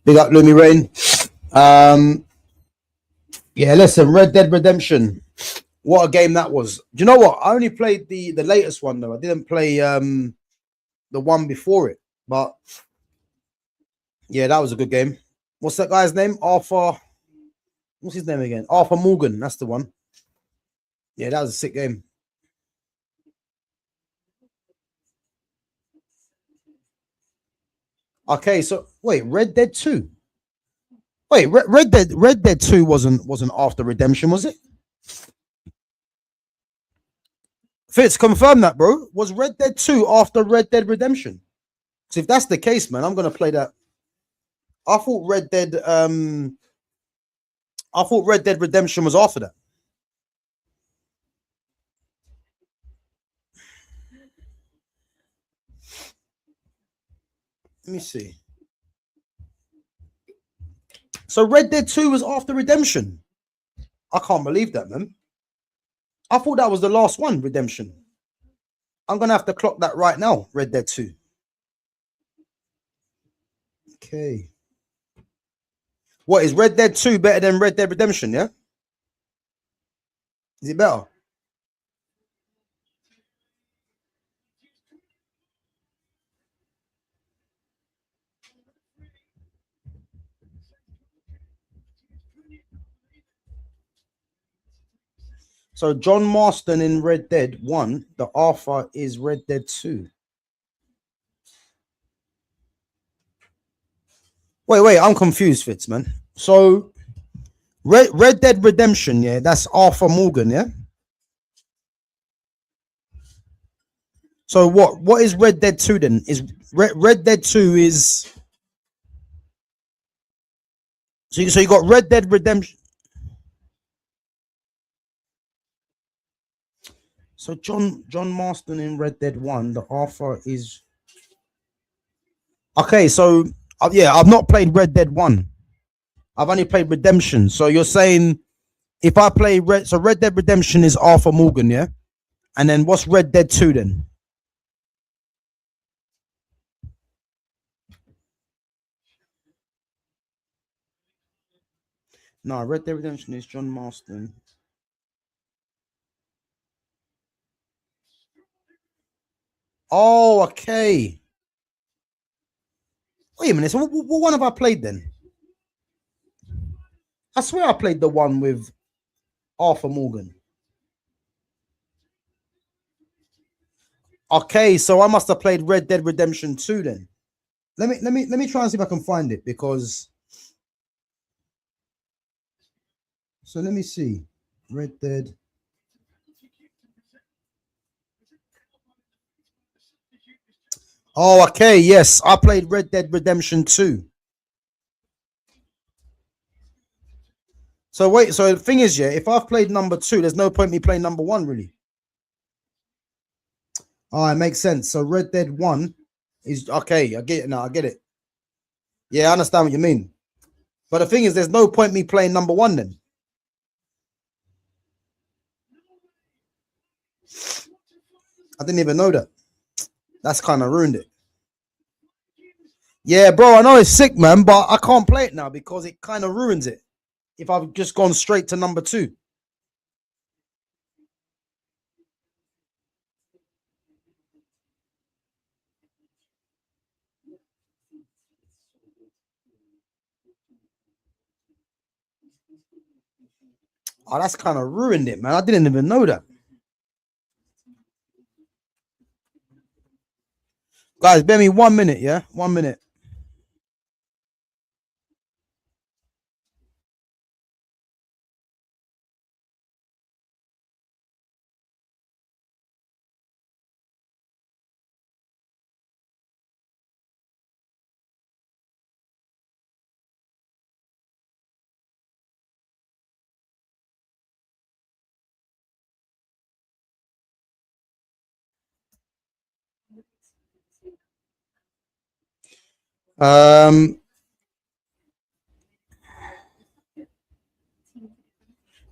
Big up Lumi Rain. Yeah, listen, Red Dead Redemption. What a game that was. Do you know what? I only played the latest one though. I didn't play the one before it. But yeah, that was a good game. What's that guy's name? Arthur. What's his name again? Arthur Morgan. That's the one. Yeah, that was a sick game. Okay, so wait, Red Dead 2. Wait, Red Dead 2 wasn't after Redemption, was it? Fitz, confirm that, bro. Was Red Dead 2 after Red Dead Redemption? So if that's the case, man, I'm gonna play that. I thought Red Dead Redemption was after that. Let me see. So Red Dead 2 was after Redemption. I can't believe that, man. I thought that was the last one, Redemption. I'm gonna have to clock that right now, Red Dead 2. Okay. What is Red Dead 2 better than Red Dead Redemption, yeah? Is it better? So John Marston in Red Dead 1, the Arthur is Red Dead 2. Wait, I'm confused, Fitz, man. So Red Dead Redemption, yeah, that's Arthur Morgan, yeah? So what is Red Dead 2 then? Is Red Dead 2 is so you got Red Dead Redemption. So John Marston in Red Dead 1, the Arthur is okay, so yeah, I've not played Red Dead 1. I've only played Redemption. So you're saying if I play Red Dead Redemption is Arthur Morgan, yeah? And then what's Red Dead 2 then? No, Red Dead Redemption is John Marston. Oh, okay. Wait a minute. So what one have I played then? I swear I played the one with Arthur Morgan. Okay, so I must have played Red Dead Redemption 2 then. Let me try and see if I can find it because so let me see. Red Dead. Oh, okay, yes. I played Red Dead Redemption 2. So wait, so the thing is, yeah, if I've played number 2, there's no point me playing number 1, really. Oh, it makes sense. So Red Dead 1 is okay. I get it now. I get it. Yeah, I understand what you mean. But the thing is, there's no point me playing number 1 then. I didn't even know that. That's kind of ruined it. Yeah, bro, I know it's sick, man, but I can't play it now because it kind of ruins it. If I've just gone straight to number 2. Oh, that's kind of ruined it, man. I didn't even know that. Guys, bear me 1 minute, yeah? 1 minute.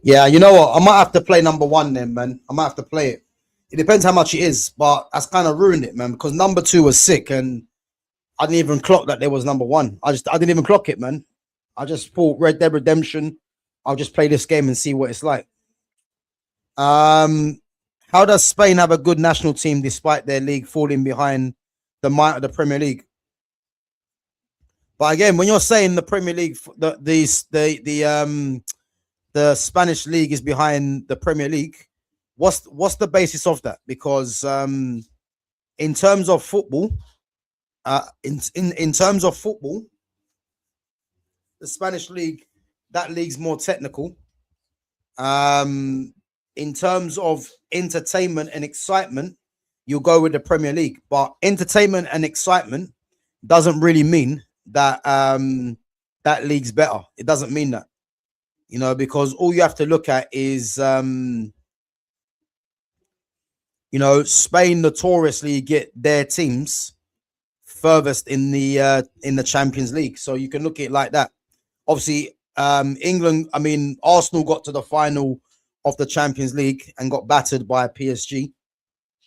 Yeah, you know what? I might have to play number one then, man. I might have to play it. It depends how much it is, but that's kind of ruined it, man. Because number two was sick, and I didn't even clock that there was number one. I didn't even clock it, man. I just thought Red Dead Redemption. I'll just play this game and see what it's like. How does Spain have a good national team despite their league falling behind the might of the Premier League? But again, when you're saying the Premier League, the Spanish league is behind the Premier League, what's the basis of that? Because in terms of football, in terms of football, the Spanish league, that league's more technical. In terms of entertainment and excitement, you'll go with the Premier League. But entertainment and excitement doesn't really mean that that league's better. It doesn't mean that, you know, because all you have to look at is you know, Spain notoriously get their teams furthest in the Champions League. So you can look at it like that. Obviously, England, I mean, Arsenal got to the final of the Champions League and got battered by PSG.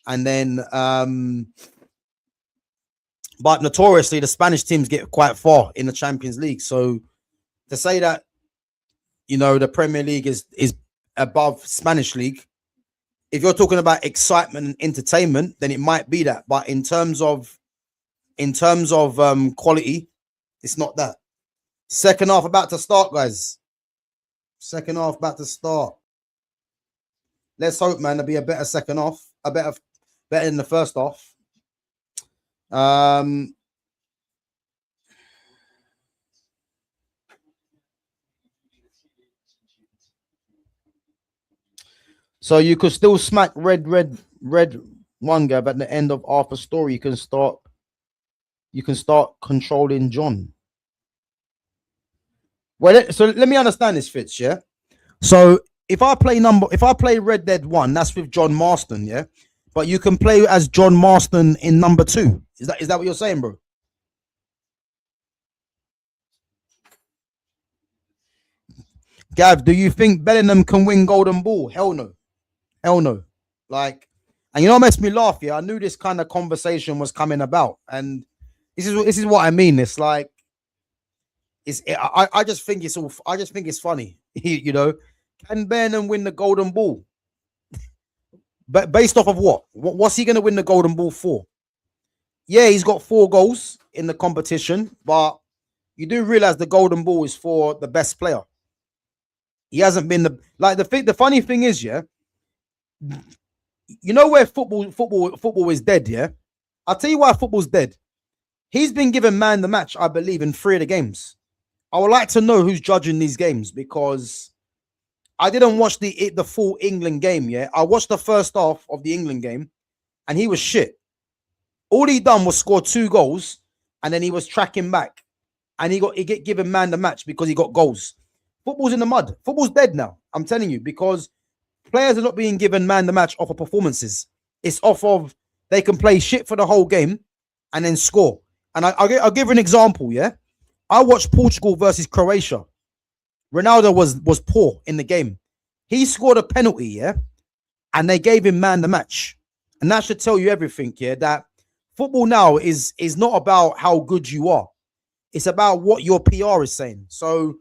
And then but notoriously the Spanish teams get quite far in the Champions League. So to say that, you know, the Premier League is above Spanish league, if you're talking about excitement and entertainment, then it might be that. But in terms of quality, it's not that. Second half about to start, guys. Second half about to start. Let's hope, man, there'll be a better second half, better than the first half. So you could still smack red one, Gav, at the end of Arthur's story. You can start controlling John. Well, so let me understand this, Fitz, yeah? So if I play Red Dead 1, that's with John Marston, yeah? But you can play as John Marston in number 2. Is that what you're saying, bro? Gav, do you think Bellingham can win Golden Ball? Hell no. Hell no. Like, and you know what makes me laugh, yeah? I knew this kind of conversation was coming about. And this is what I mean. It's like, I just think it's funny. You know, can Bellingham win the Golden Ball? But based off of what? What's he going to win the Golden Ball for? Yeah, he's got 4 goals in the competition, but you do realize the Golden Ball is for the best player. He hasn't been the funny thing is, yeah, you know where football is dead, yeah? I'll tell you why football's dead. He's been given man the match, I believe, in 3 of the games. I would like to know who's judging these games because I didn't watch the full England game, yeah? I watched the first half of the England game and he was shit. All he done was score 2 goals and then he was tracking back and he get given man the match because he got goals. Football's in the mud. Football's dead now. I'm telling you, because players are not being given man the match off of performances. It's off of they can play shit for the whole game and then score. And I'll give you an example, yeah? I watched Portugal versus Croatia. Ronaldo was poor in the game. He scored a penalty, yeah? And they gave him man the match. And that should tell you everything, yeah? That football now is not about how good you are. It's about what your PR is saying. So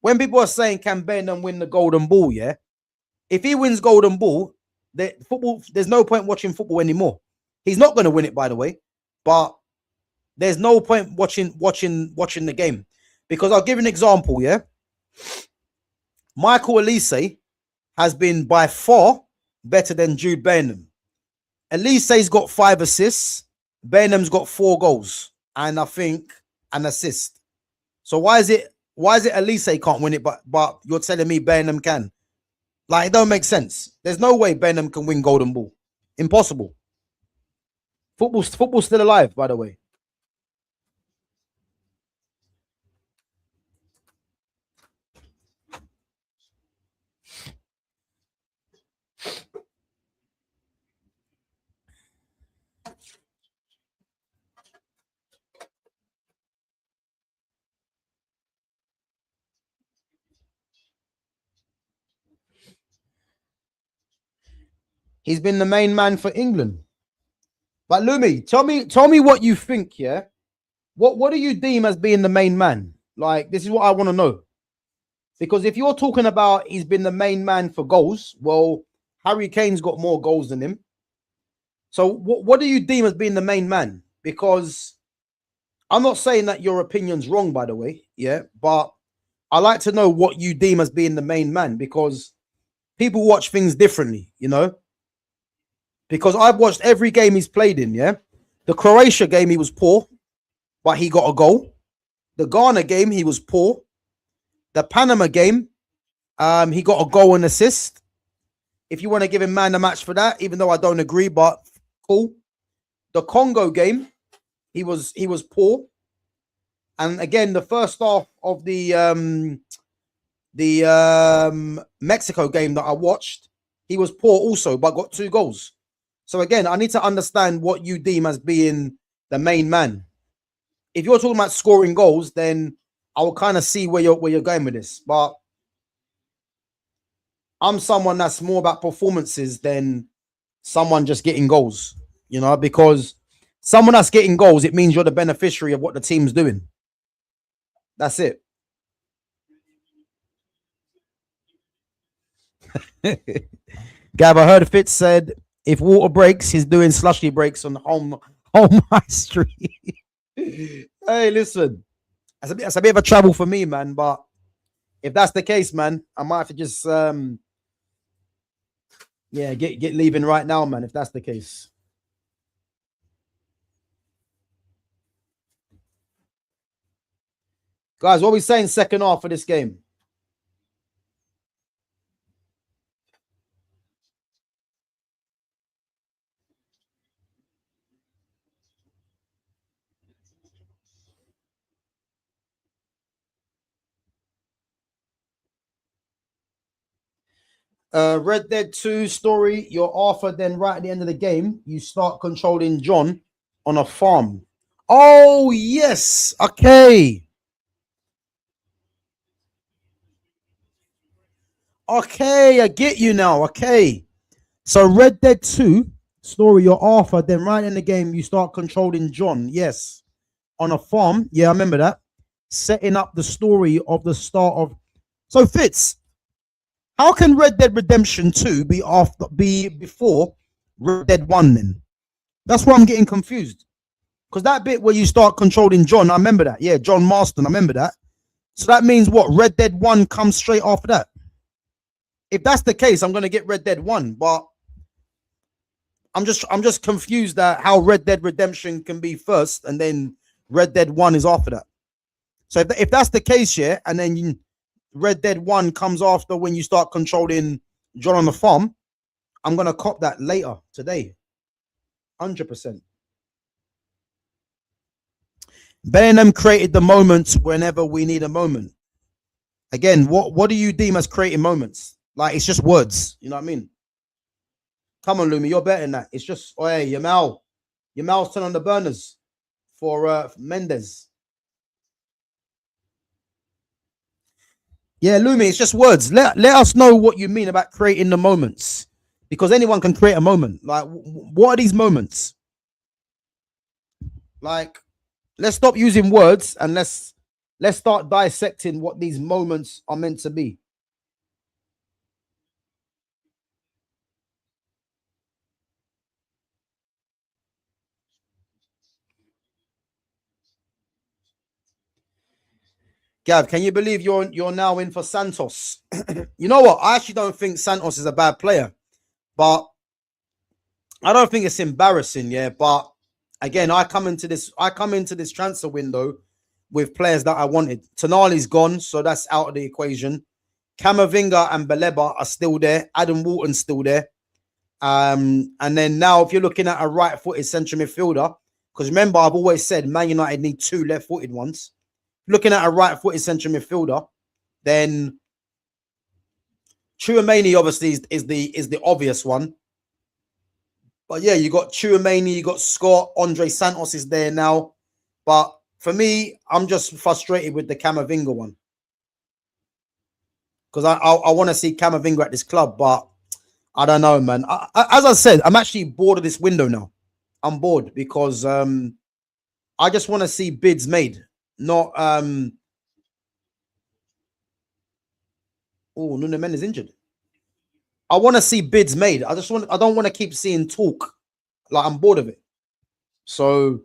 when people are saying, can Bellingham win the Golden Ball, yeah? If he wins Golden Ball, there's no point watching football anymore. He's not going to win it, by the way. But there's no point watching the game. Because I'll give you an example, yeah? Michael Olise has been by far better than Jude Bellingham. Olise's got 5 assists. Bellingham's got 4 goals. And I think an assist. So why is it Olise can't win it, but you're telling me Bellingham can? Like, it don't make sense. There's no way Bellingham can win Golden Ball. Impossible. Football's still alive, by the way. He's been the main man for England. But Lumi, tell me what you think, yeah? What do you deem as being the main man? Like, this is what I want to know. Because if you're talking about he's been the main man for goals, well, Harry Kane's got more goals than him. So what do you deem as being the main man? Because I'm not saying that your opinion's wrong, by the way, yeah, but I like to know what you deem as being the main man, because people watch things differently, you know? Because I've watched every game he's played in, yeah? The Croatia game, he was poor, but he got a goal. The Ghana game, he was poor. The Panama game, he got a goal and assist. If you want to give him man the match for that, even though I don't agree, but cool. The Congo game, he was poor. And again, the first half of the Mexico game that I watched, he was poor also, but got 2 goals. So again, I need to understand what you deem as being the main man. If you're talking about scoring goals, then I will kind of see where you're going with this. But I'm someone that's more about performances than someone just getting goals, you know, because someone that's getting goals, it means you're the beneficiary of what the team's doing. That's it. Gav, I heard Fitz said if water breaks, he's doing slushy breaks on home high street. Hey, listen, that's a bit of a trouble for me, man. But if that's the case, man, I might have to just get leaving right now, man. If that's the case. Guys, what are we saying second half of this game? Red Dead 2 story, you're Arthur, then right at the end of the game, you start controlling John on a farm. Oh, yes. Okay. Okay, I get you now. Okay. So Red Dead 2 story, you're Arthur, then right in the game, you start controlling John. Yes. On a farm. Yeah, I remember that. Setting up the story of the start of. So Fitz, how can Red Dead Redemption 2 be before Red Dead 1 then? That's why I'm getting confused. Because that bit where you start controlling John, I remember that. Yeah, John Marston, I remember that. So that means what? Red Dead 1 comes straight after that. If that's the case, I'm gonna get Red Dead 1, but I'm just confused at how Red Dead Redemption can be first and then Red Dead 1 is after that. So if that's the case, yeah, and then Red Dead 1 comes after when you start controlling John on the farm, I'm gonna cop that later today. 100%. Bellingham created the moments whenever we need a moment. Again, what do you deem as creating moments? Like, it's just words, you know what I mean? Come on, Lumi, you're better than that. It's just, oh, hey, Yamal's turn on the burners for Mendes. Yeah, Lumi, it's just words. Let us know what you mean about creating the moments, because anyone can create a moment. Like, what are these moments? Like, let's stop using words and let's start dissecting what these moments are meant to be. Gav, can you believe you're now in for Santos? You know what? I actually don't think Santos is a bad player, but I don't think it's embarrassing, yeah. But again, I come into this transfer window with players that I wanted. Tonali's gone, so that's out of the equation. Camavinga and Baleba are still there. Adam Walton's still there. And then now, if you're looking at a right-footed central midfielder, because remember, I've always said Man United need 2 left-footed ones. Looking at a right-footed central midfielder, then Chouameni obviously is the obvious one. But yeah, you got Chouameni, you got Scott, Andre Santos is there now. But for me, I'm just frustrated with the Camavinga one, because I want to see Camavinga at this club, but I don't know, man. As I said, I'm actually bored of this window now. I'm bored because I just want to see bids made, not oh, Nuno Mendes injured. I want to see bids made. I don't want to keep seeing talk. Like I'm bored of it. So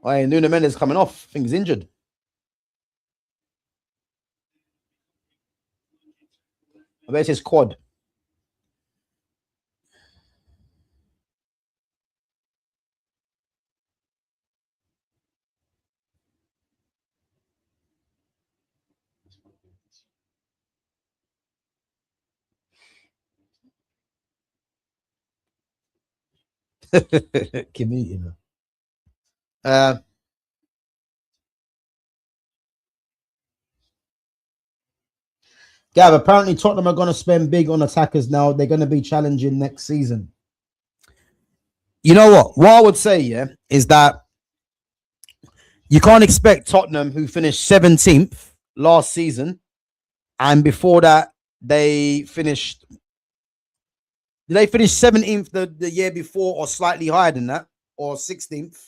Nuno Mendes coming off. I think he's injured. I bet it's his quad. Community, man. Uh, Gav, apparently Tottenham are going to spend big on attackers now. They're going to be challenging next season. You know what? What I would say, yeah, is that you can't expect Tottenham, who finished 17th last season, and before that, they finished. Did they finish 17th the year before, or slightly higher than that, or 16th?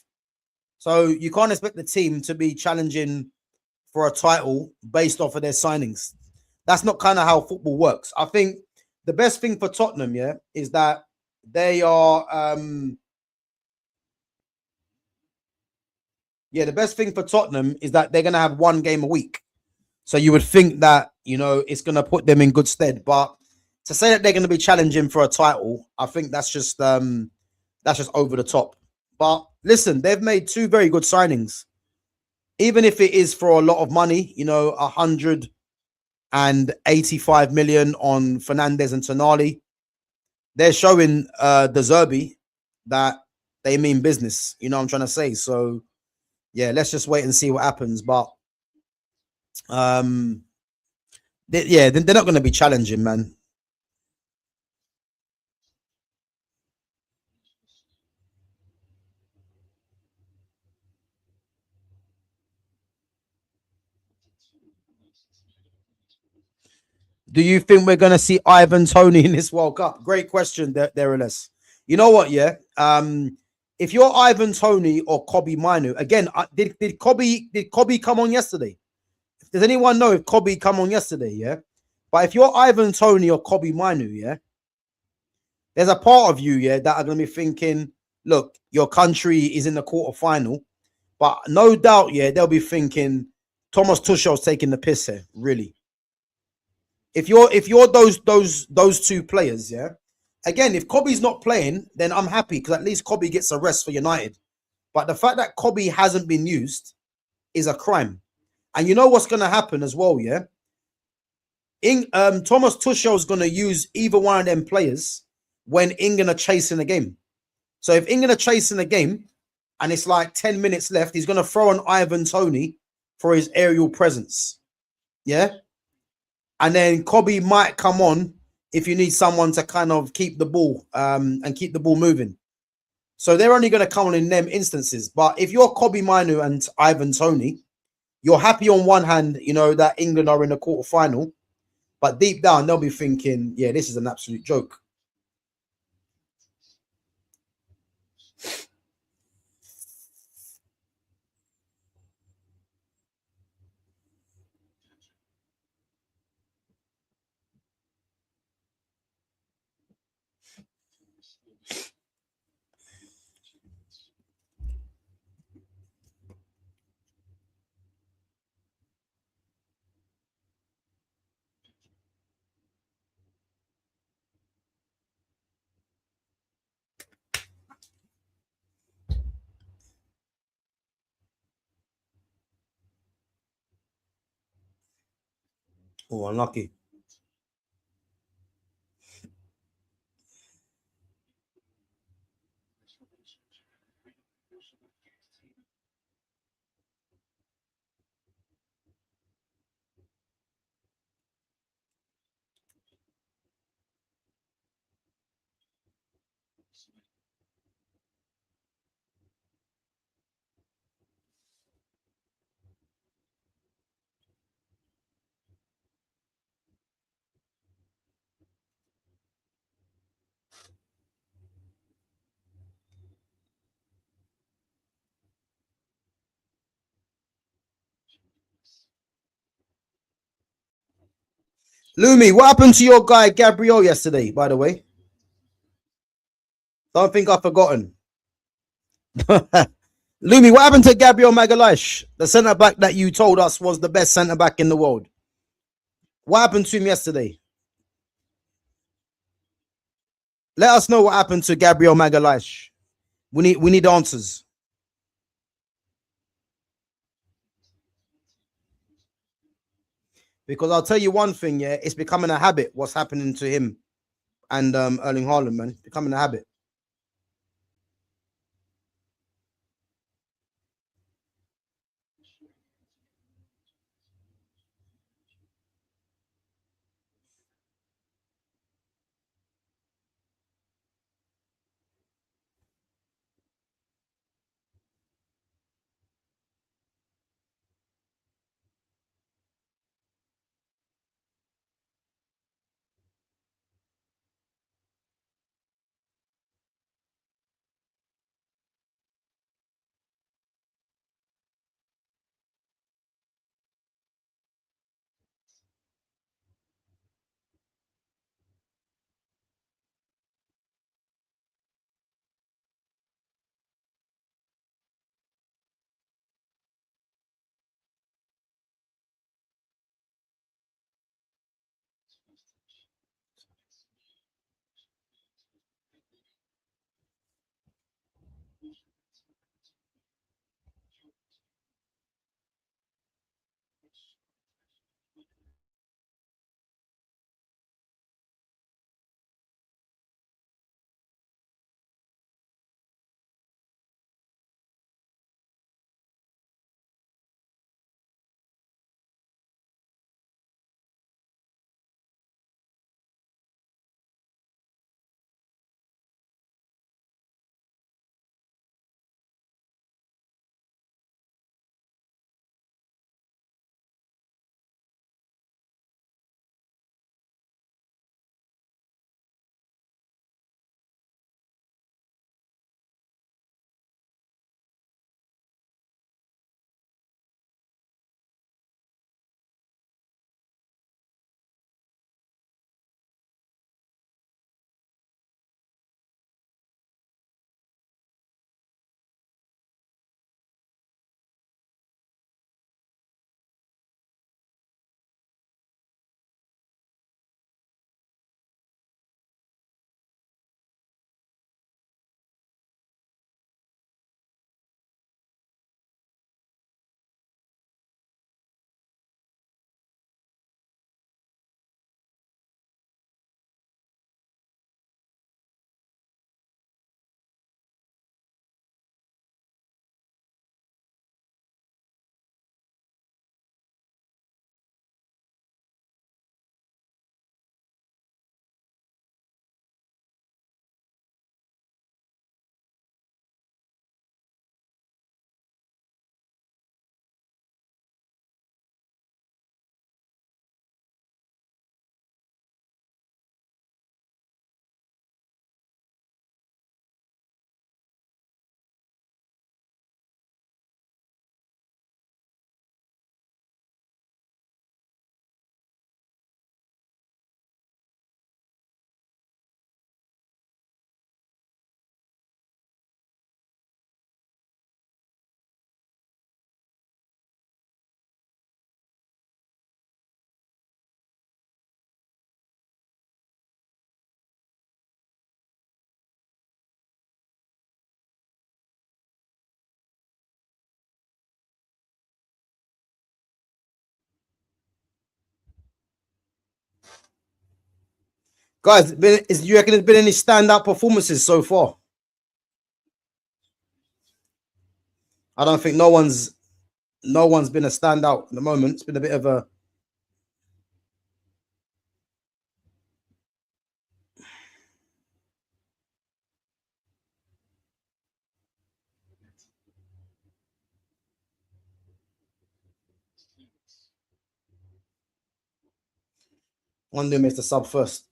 So you can't expect the team to be challenging for a title based off of their signings. That's not kind of how football works. I think the best thing for Tottenham, yeah, is that they are the best thing for Tottenham is that they're gonna have one game a week. So you would think that, it's gonna put them in good stead. But to say that they're gonna be challenging for a title, I think that's just over the top. But listen, they've made two very good signings. Even if it is for a lot of money, 185 million on Fernandez and Tonali, they're showing the Zerbi that they mean business. You know what I'm trying to say? So yeah, let's just wait and see what happens. But they're not going to be challenging, man. Do you think we're going to see Ivan Tony in this World Cup? Great question, there, less. You know what? Yeah. If you're Ivan Tony or Kobe Minu, again, did Kobe come on yesterday? Does anyone know if Kobe come on yesterday? Yeah. But if you're Ivan Tony or Kobe Minu, yeah, there's a part of you, yeah, that are going to be thinking, look, your country is in the quarterfinal, but no doubt, yeah, they'll be thinking Thomas Tuchel's taking the piss here, really. If you're those two players, yeah. Again, if Kobe's not playing, then I'm happy because at least Kobe gets a rest for United. But the fact that Kobe hasn't been used is a crime. And you know what's going to happen as well, yeah? Thomas Tuchel's going to use either one of them players when England are chasing the game. So if England are chasing the game and it's like 10 minutes left, he's going to throw on Ivan Tony for his aerial presence. Yeah? And then Kobe might come on if you need someone to kind of keep the ball and keep the ball moving. So they're only going to come on in them instances. But if you're Kobe Minu and Ivan Tony, you're happy on one hand, that England are in the quarterfinal. But deep down, they'll be thinking, yeah, this is an absolute joke. Oh, unlucky. Lumi, what happened to your guy Gabriel yesterday, by the way? Don't think I've forgotten. Lumi, what happened to Gabriel Magalhaes, the centre back that you told us was the best centre back in the world? What happened to him yesterday? Let us know what happened to Gabriel Magalhaes. We need answers. Because I'll tell you one thing, yeah, it's becoming a habit what's happening to him and Erling Haaland, man. Becoming a habit. Guys, you reckon there's been any standout performances so far? I don't think no one's been a standout at the moment. It's been a bit of a one who makes the sub first.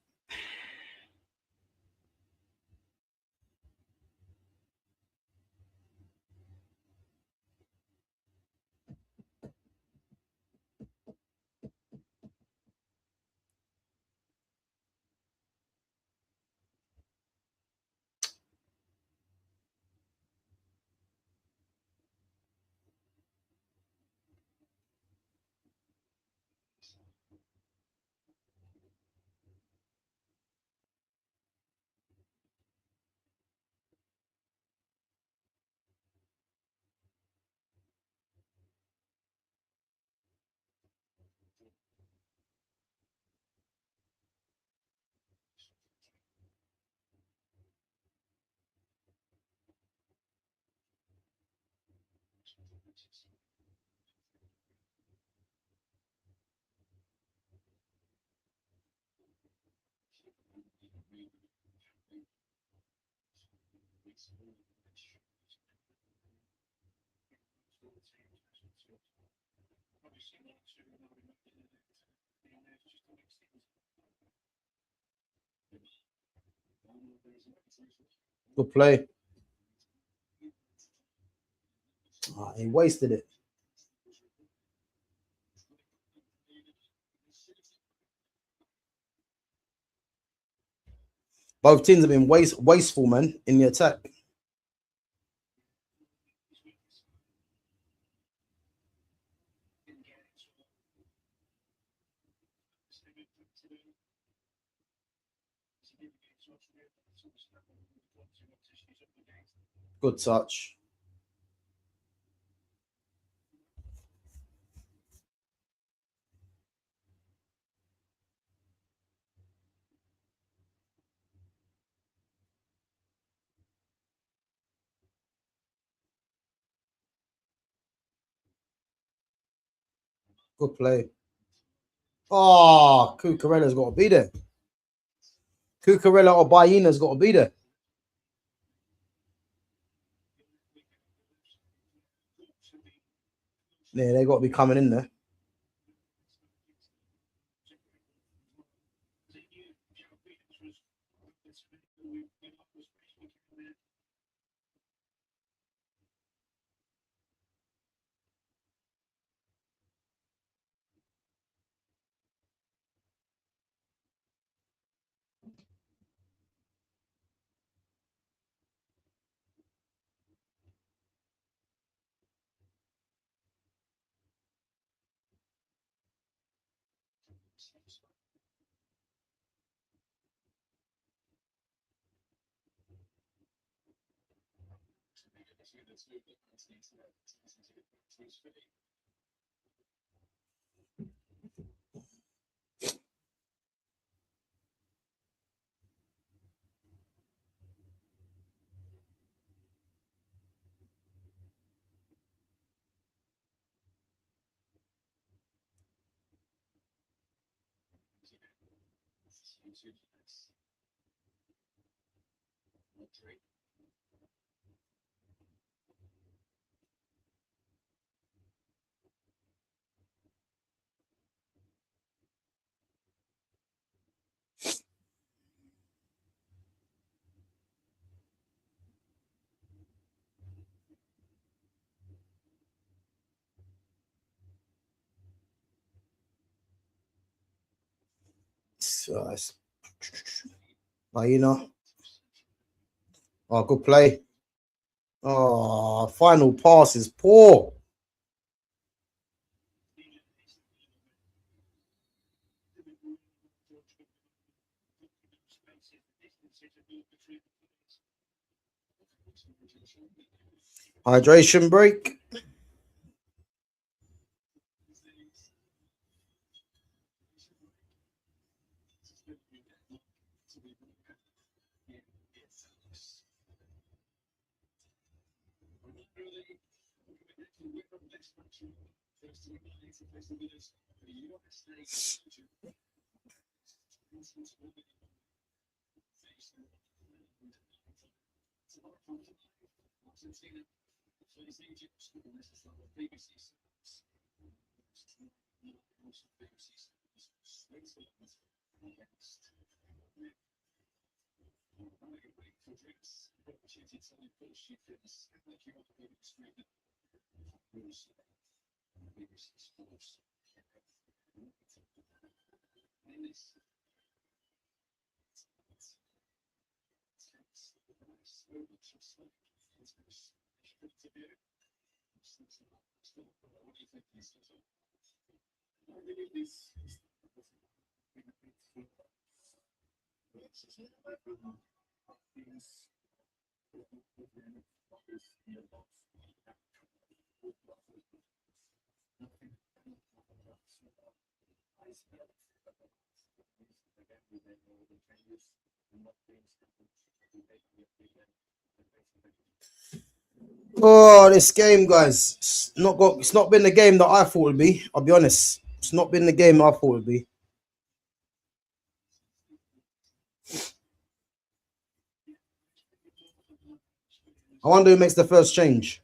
Good play. Oh, he wasted it. Both teams have been wasteful, man, in the attack. Good touch. Good play. Oh, Cucurella's got to be there. Cucurella or Baina's got to be there. Yeah, they got to be coming in there. Baina. Oh, good play. Oh, final pass is poor. Hydration break. Oh, this game, guys. It's not been the game that I thought it would be. I'll be honest. It's not been the game I thought it would be. I wonder who makes the first change.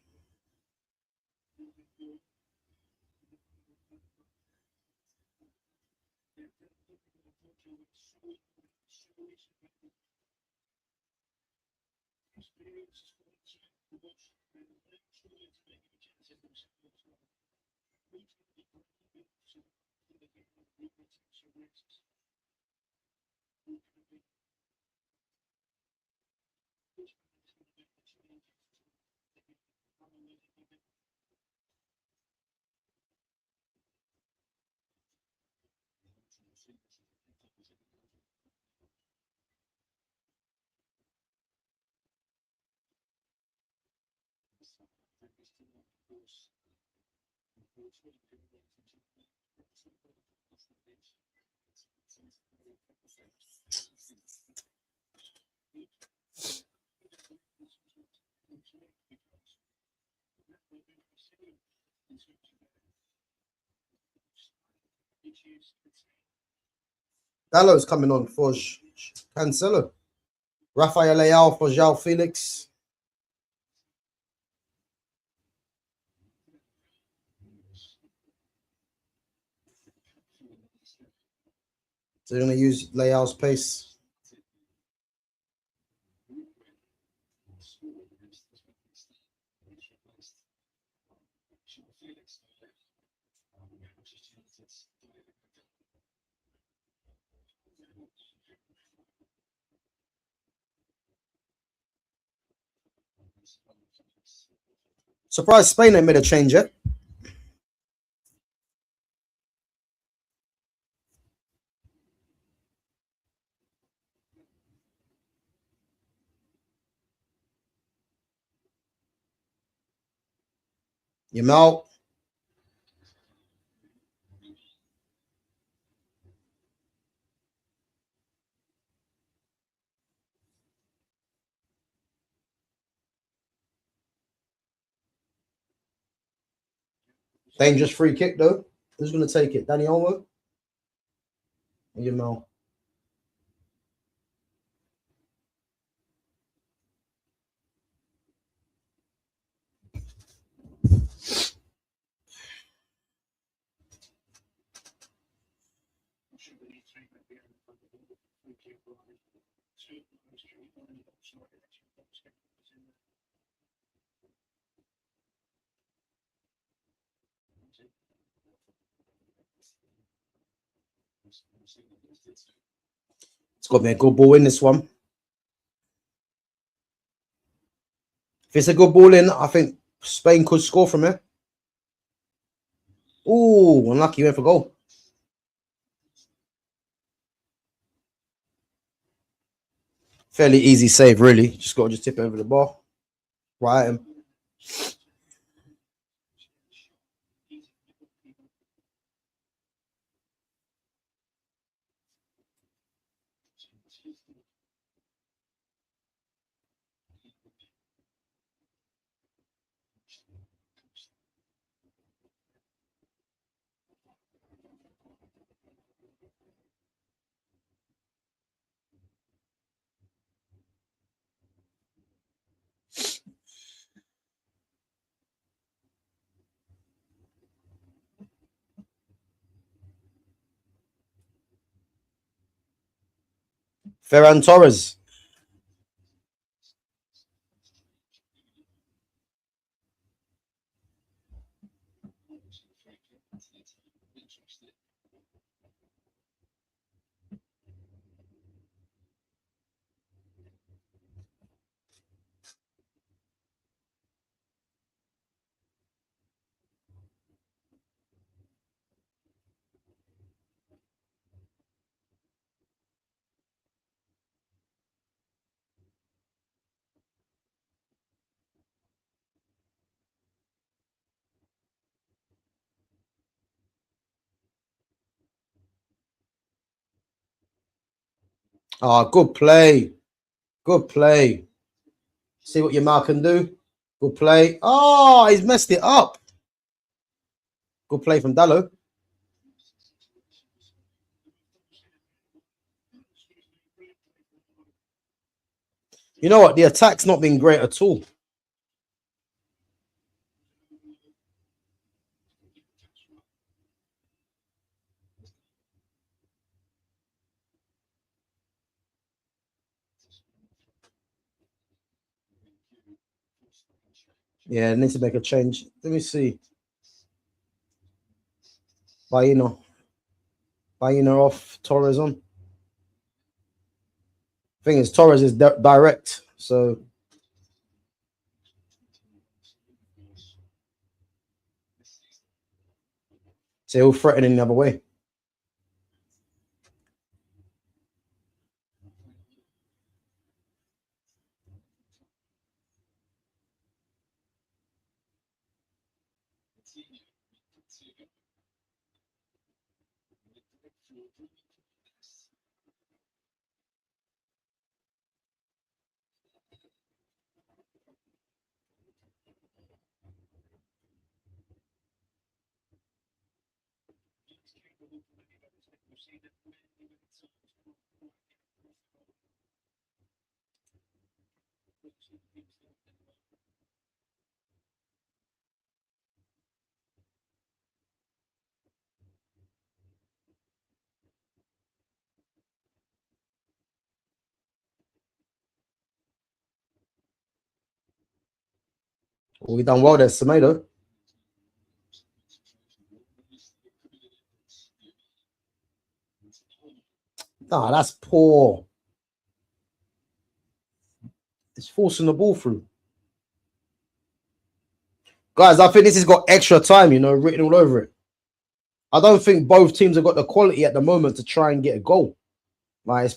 Dallo's coming on for Cancelo. Rafael Leao for João Felix. So they're going to use Leao's pace. Surprised Spain ain't made a change yet. Yamal. Dangerous free kick though. Who's going to take it? Danny Olmo? Or Yamal? It's got to be a good ball in this one. If it's a good ball in, I think Spain could score from it. Ooh, unlucky, went for goal. Fairly easy save, really. Just got to tip it over the bar. Right at him. Ferran Torres. Oh, good play. Good play. See what Yamal can do. Good play. Oh, he's messed it up. Good play from Dallo. You know what? The attack's not been great at all. Yeah, they need to make a change. Let me see. Baino. Baino off, Torres on. Thing is, Torres is direct, so he'll threaten in the other way. Well, we done well there, Semedo. Nah, that's poor. It's forcing the ball through. Guys, I think this has got extra time, written all over it. I don't think both teams have got the quality at the moment to try and get a goal. Like it's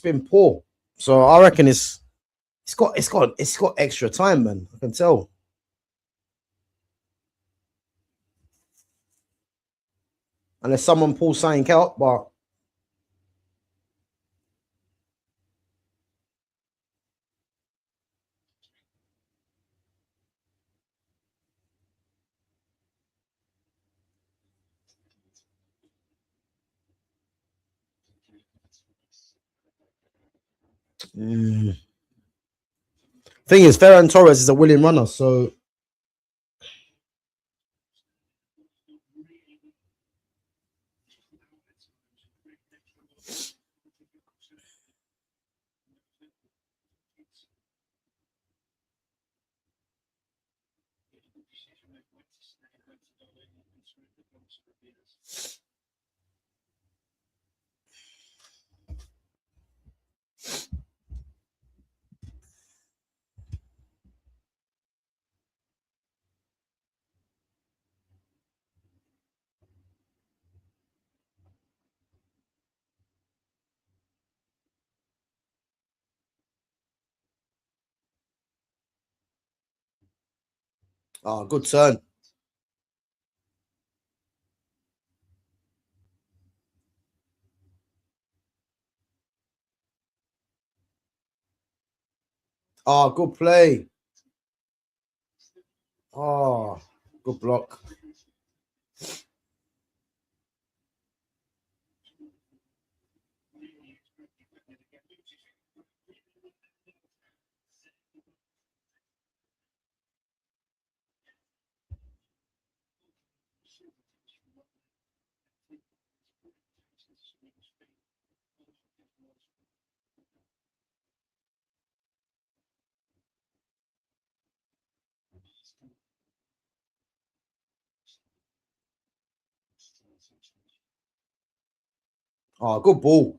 been poor. So I reckon it's got extra time, man. I can tell. Unless someone pulls something out, but thing is, Ferran Torres is a willing runner, so good turn. Good play. Good block. Good ball.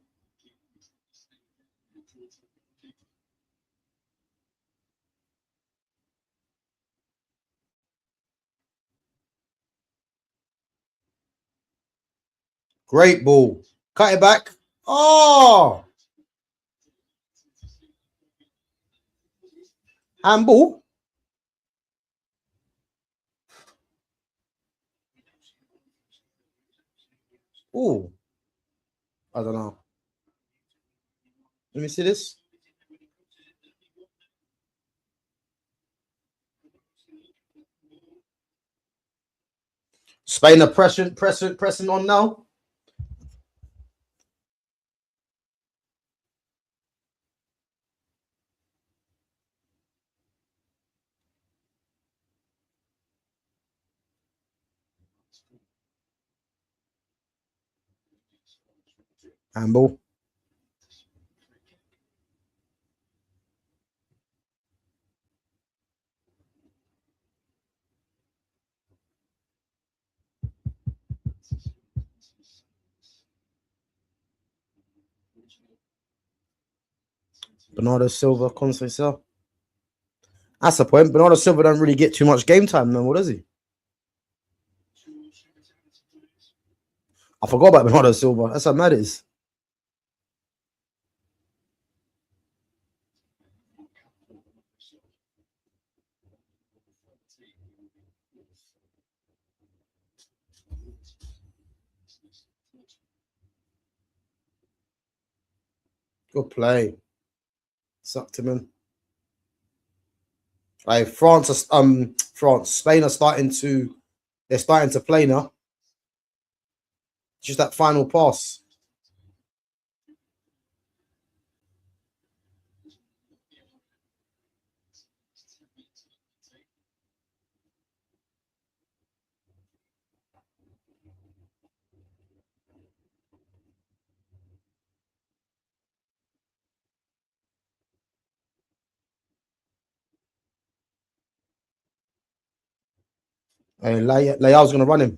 Great ball. Cut it back. Handball. Oh, I don't know. Let me see this. Spain are pressing on now. Handball. Bernardo Silva, Conceição. That's the point. Bernardo Silva don't really get too much game time no more, does he? I forgot about Bernardo Silva. That's how mad it is. Good play. Sucked him in. Like France, Spain are starting to play now. Just that final pass. And Leao's going to run him.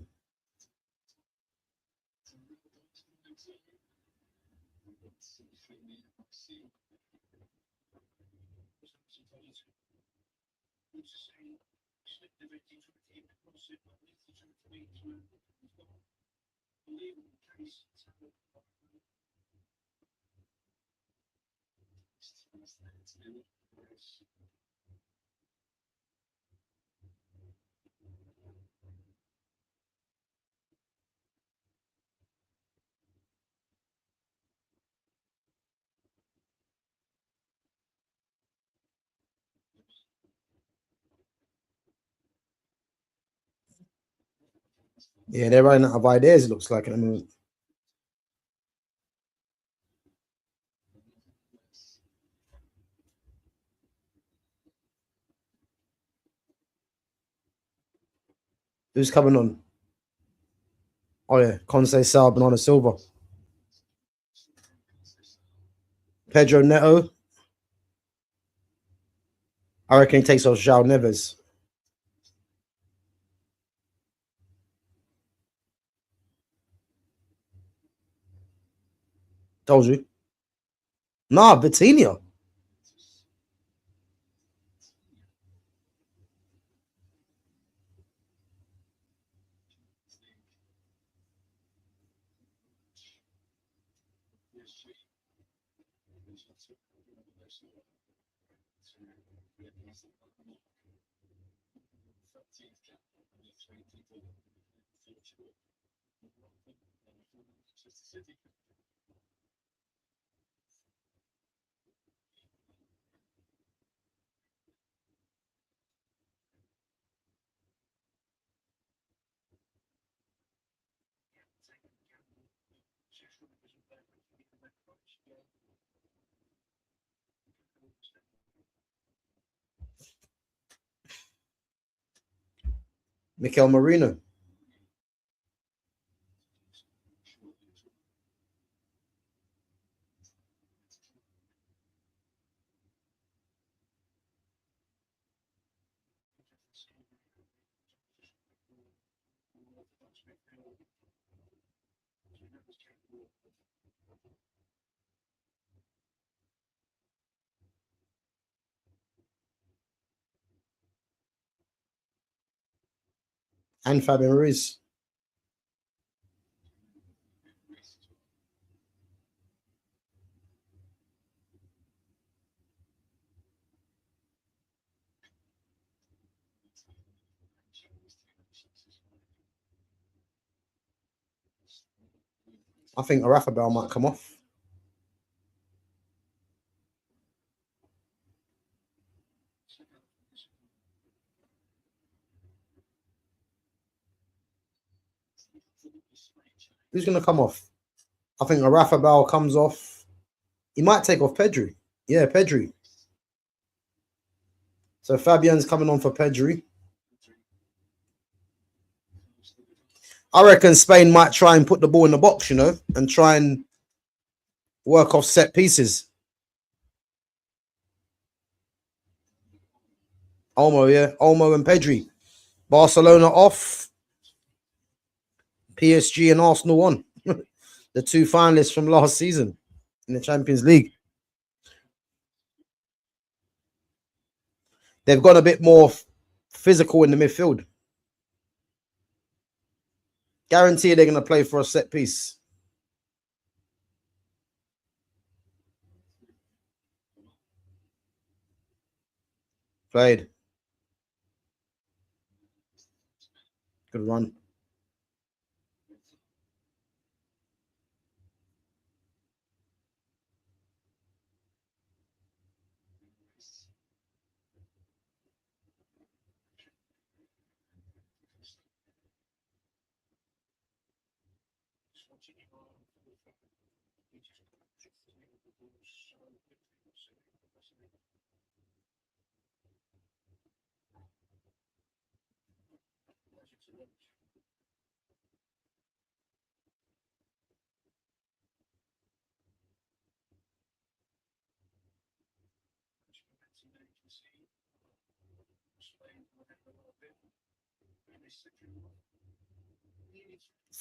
Yeah, they're running out of ideas, it looks like, at the moment. Who's coming on? Oh, yeah. Conceição, Bernardo Silva. Pedro Neto. I reckon he takes off João Neves. Told you. Nah, Vitinha. Mikel Merino. And Fabian Ruiz. I think Arafabel might come off. Who's going to come off? I think Arafabel comes off. He might take off Pedri. Yeah, Pedri. So Fabian's coming on for Pedri. I reckon Spain might try and put the ball in the box, you know, and try and work off set pieces. Olmo, yeah. Olmo and Pedri. Barcelona off. PSG and Arsenal on. The two finalists from last season. in the Champions League. They've got a bit more physical in the midfield. Guarantee they're going to play for a set piece. Played. Good run.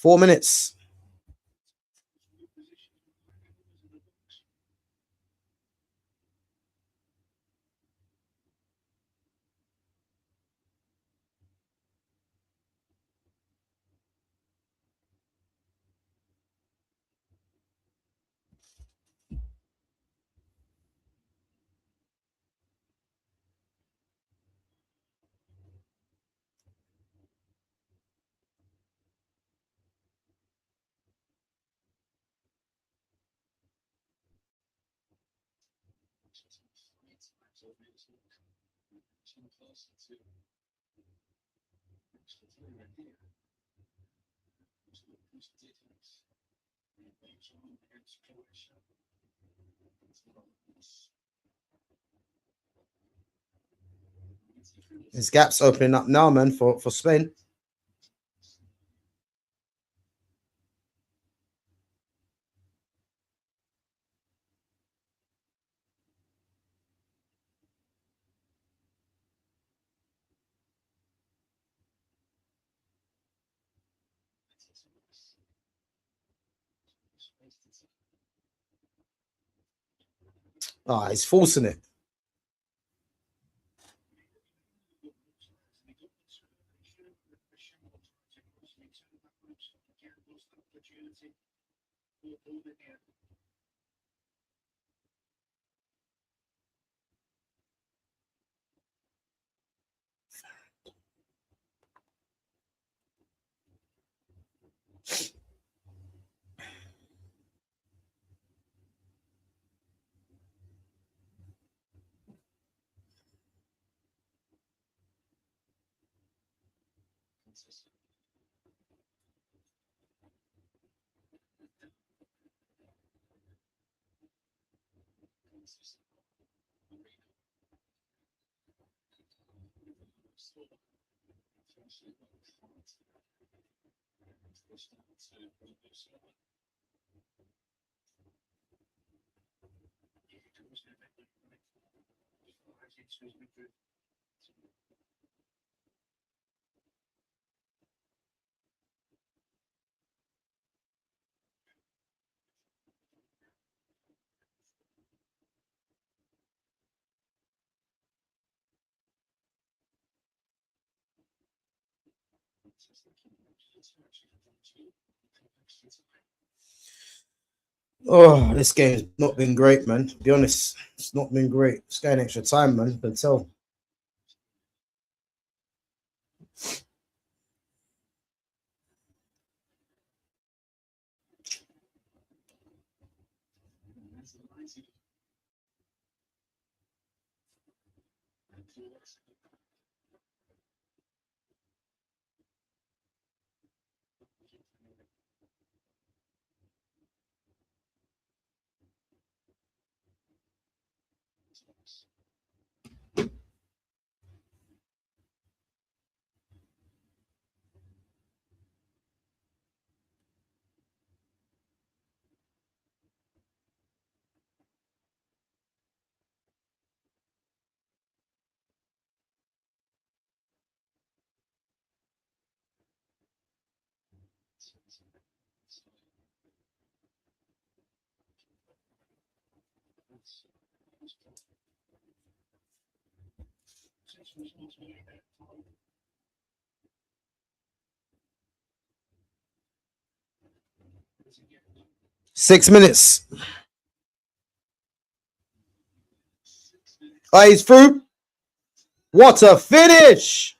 Four minutes. There's gaps opening up now, man, for Spain. Ah, he's forcing it. Oh, this game's not been great, man. To be honest, it's not been great. It's going extra time, man. You can tell. 6 minutes. Oh, he's through. What a finish!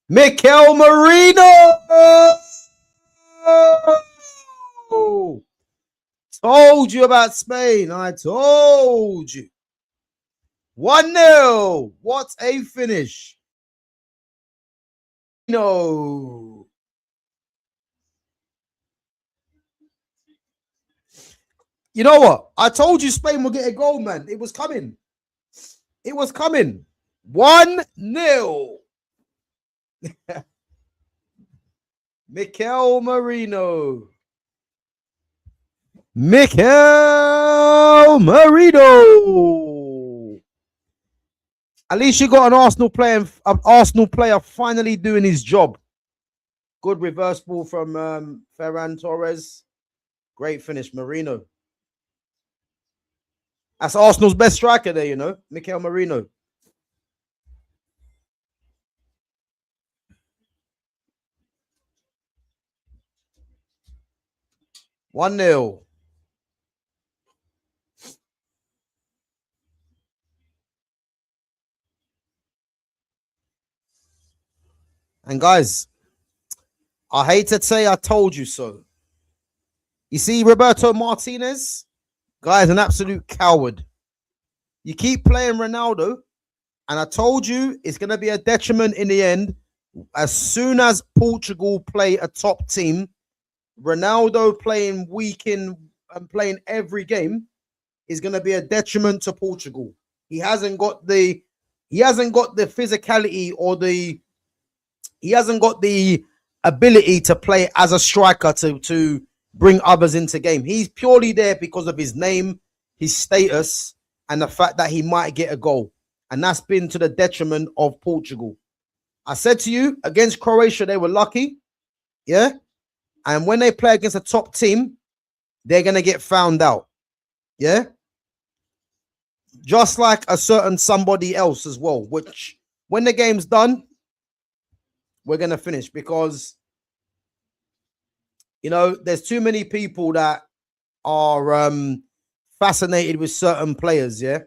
Mikel Merino! Told you about Spain. I told you. 1-0. What a finish. No. You know what? I told you Spain will get a goal, man. It was coming. It was coming. 1-0. Mikel Merino. Mikel Merino. At least you got an Arsenal player finally doing his job. Good reverse ball from Ferran Torres. Great finish, Merino. That's Arsenal's best striker there, you know, Mikel Merino. One 0. And guys, I hate to say I told you so. You see, Roberto Martinez, guy's an absolute coward. You keep playing Ronaldo, and I told you it's going to be a detriment in the end. As soon as Portugal play a top team, Ronaldo playing week in and playing every game is going to be a detriment to Portugal. He hasn't got the physicality or he hasn't got the ability to play as a striker to bring others into game. He's purely there because of his name, his status, and the fact that he might get a goal. And that's been to the detriment of Portugal. I said to you, against Croatia, they were lucky. Yeah? And when they play against a top team, they're going to get found out. Yeah? Just like a certain somebody else as well, which when the game's done, we're going to finish because, you know, there's too many people that are fascinated with certain players, yeah?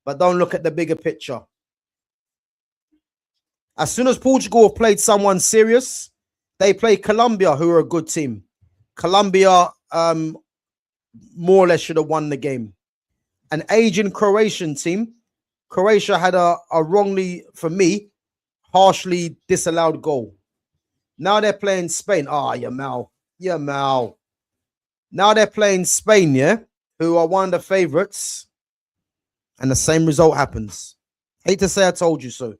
But don't look at the bigger picture. As soon as Portugal have played someone serious, they play Colombia, who are a good team. Colombia more or less should have won the game. An aging Croatian team. Croatia had a wrongly, for me, harshly disallowed goal. Now they're playing Spain. Ah, Yamal. Now they're playing Spain, yeah? Who are one of the favourites. And the same result happens. Hate to say I told you so.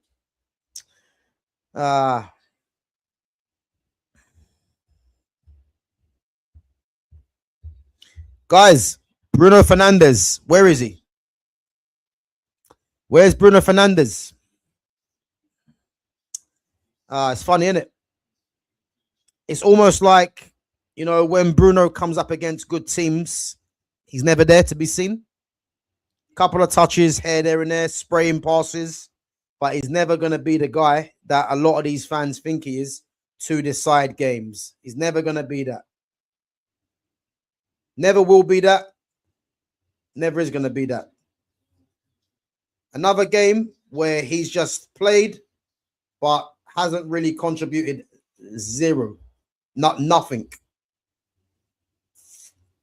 Guys, Bruno Fernandes, where is he? Where's Bruno Fernandes? It's funny, isn't it? It's almost like, you know, when Bruno comes up against good teams, he's never there to be seen. Couple of touches here, there and there, spraying passes, but he's never going to be the guy that a lot of these fans think he is to decide games. He's never going to be that. Never will be that. Never is going to be that. Another game where he's just played, but hasn't really contributed. Zero. Nothing.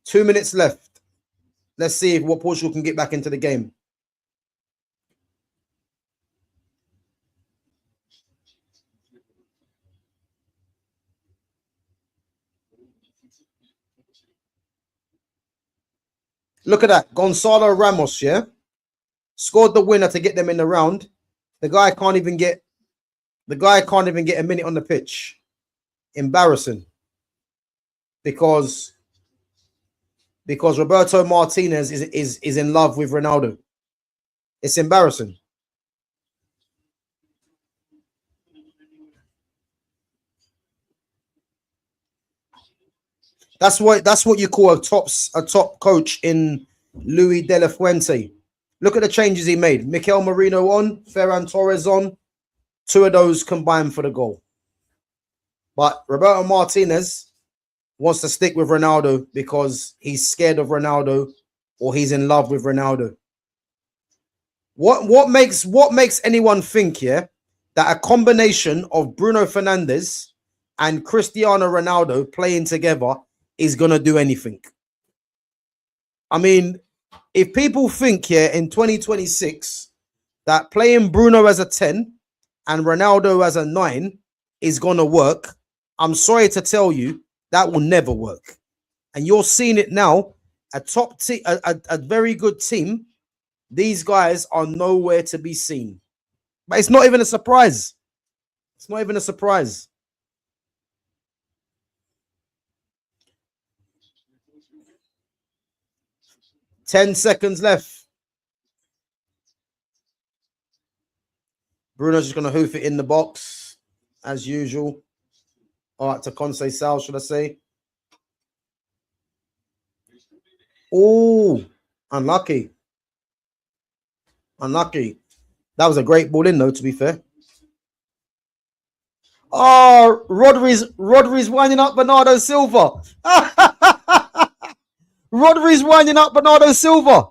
2 minutes left. Let's see if what Portugal can get back into the game. Look at that. Gonzalo Ramos, yeah? Scored the winner to get them in the round. The guy can't even get a minute on the pitch. Embarrassing. Because Roberto Martinez is in love with Ronaldo. It's embarrassing. That's what you call a top coach in Louis De La Fuente. Look at the changes he made. Mikel Merino on, Ferran Torres on. Two of those combined for the goal. But Roberto Martinez wants to stick with Ronaldo because he's scared of Ronaldo or he's in love with Ronaldo. What makes anyone think, yeah, that a combination of Bruno Fernandes and Cristiano Ronaldo playing together is gonna do anything? I mean, if people think, yeah, in 2026 that playing Bruno as a 10 and Ronaldo as a 9 is gonna work, I'm sorry to tell you that will never work. And you're seeing it now. A top team, a very good team. These guys are nowhere to be seen. But it's not even a surprise. It's not even a surprise. Ten seconds left. Bruno's just going to hoof it in the box, as usual. All right, to Conceição, should I say? Oh, unlucky. Unlucky. That was a great ball in, though, to be fair. Oh, Rodri's winding up Bernardo Silva. Rodri's winding up Bernardo Silva.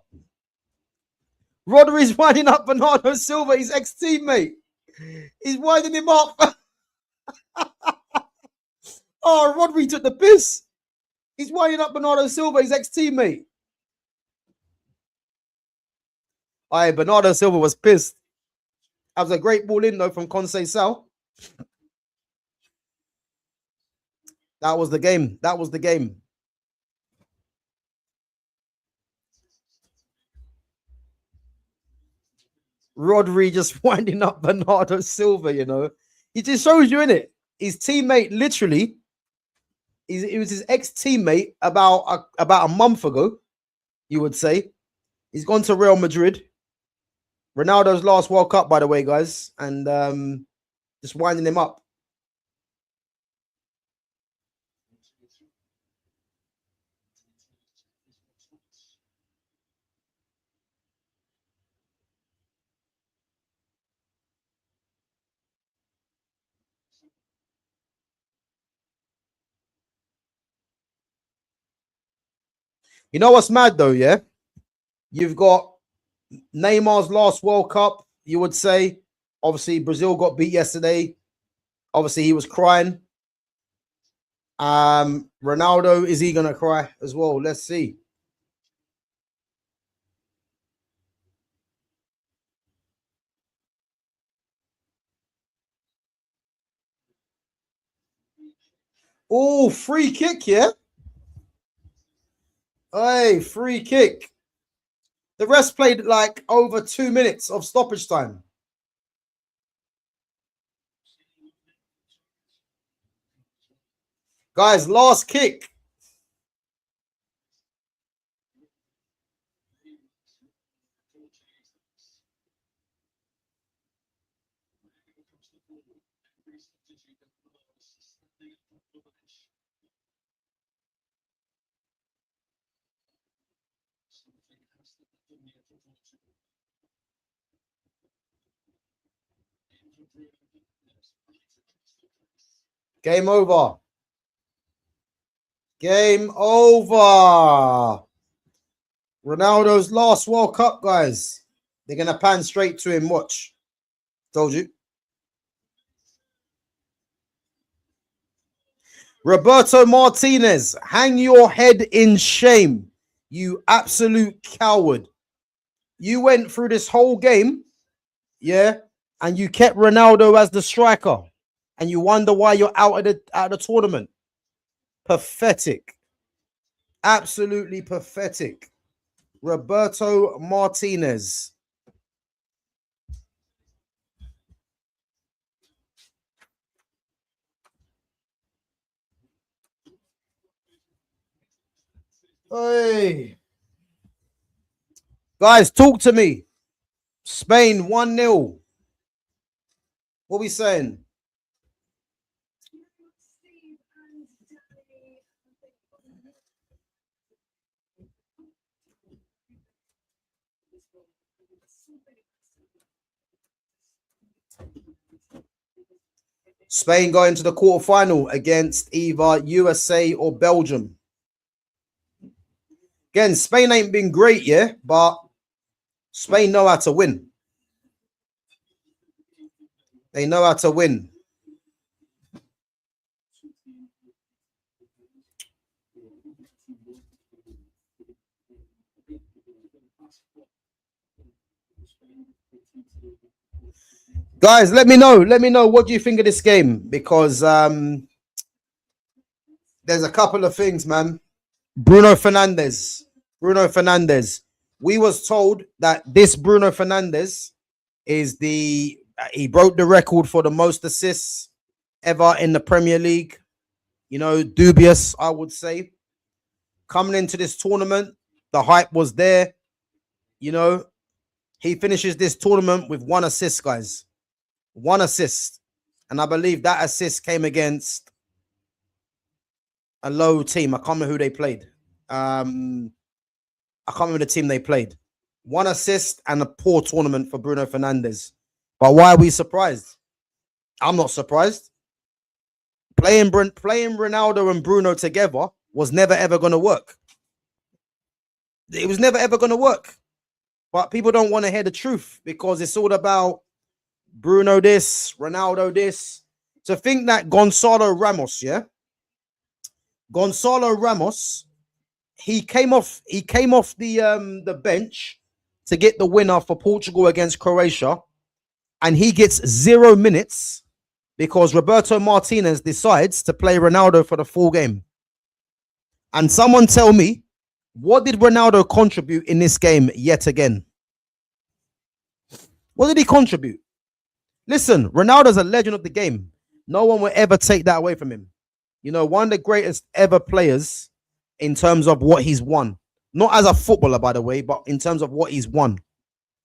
Rodri's winding up Bernardo Silva, his ex-teammate. He's winding him up. Oh, Rodri took the piss. He's winding up Bernardo Silva, his ex-teammate. Aye, Bernardo Silva was pissed. That was a great ball in, though, from Conceição. That was the game. That was the game. Rodri just winding up Bernardo Silva, you know. He just shows you, innit? His teammate, literally, it was his ex-teammate about a month ago, you would say. He's gone to Real Madrid. Ronaldo's last World Cup, by the way, guys. And just winding him up. You know what's mad, though, yeah? You've got Neymar's last World Cup, you would say. Obviously, Brazil got beat yesterday. Obviously, he was crying. Ronaldo, is he going to cry as well? Let's see. Oh, free kick, yeah? Hey, free kick. The rest played like over 2 minutes of stoppage time. Guys, last kick. Game over. Game over. Ronaldo's last World Cup, guys. They're going to pan straight to him. Watch. Told you. Roberto Martinez, hang your head in shame. You absolute coward. You went through this whole game, yeah, and you kept Ronaldo as the striker. And you wonder why you're out of the tournament. Pathetic. Absolutely pathetic. Roberto Martinez. Hey. Guys, talk to me. Spain 1-0. What are we saying? Spain going to the quarterfinal against either USA or Belgium. Again, Spain ain't been great, yeah, but Spain know how to win. They know how to win. Guys, let me know. Let me know what do you think of this game, because there's a couple of things, man. Bruno Fernandes. We was told that this Bruno Fernandes is he broke the record for the most assists ever in the Premier League. You know, dubious, I would say. Coming into this tournament, the hype was there. You know, he finishes this tournament with 1 assist, guys. 1 assist. And I believe that assist came against a low team. I can't remember who they played. I can't remember the team they played. 1 assist and a poor tournament for Bruno Fernandes. But why are we surprised? I'm not surprised. Playing Ronaldo and Bruno together was never ever going to work. It was never ever going to work. But people don't want to hear the truth because it's all about Bruno this, Ronaldo this. To think that Gonzalo Ramos, he came off the bench to get the winner for Portugal against Croatia, and he gets 0 minutes because Roberto Martinez decides to play Ronaldo for the full game. And someone tell me, what did Ronaldo contribute in this game yet again? What did he contribute? Listen, Ronaldo's a legend of the game. No one will ever take that away from him. You know, one of the greatest ever players in terms of what he's won. Not as a footballer, by the way, but in terms of what he's won.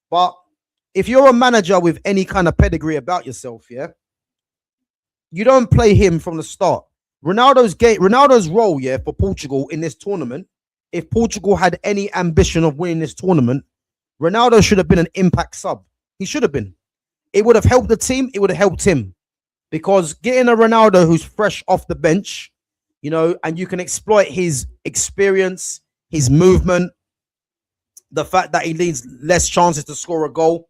But if you're a manager with any kind of pedigree about yourself, you don't play him from the start. Ronaldo's role, for Portugal in this tournament, if Portugal had any ambition of winning this tournament, Ronaldo should have been an impact sub. He should have been. It would have helped the team. It would have helped him. Because getting a Ronaldo who's fresh off the bench, you know, and you can exploit his experience, his movement, the fact that he leads less chances to score a goal.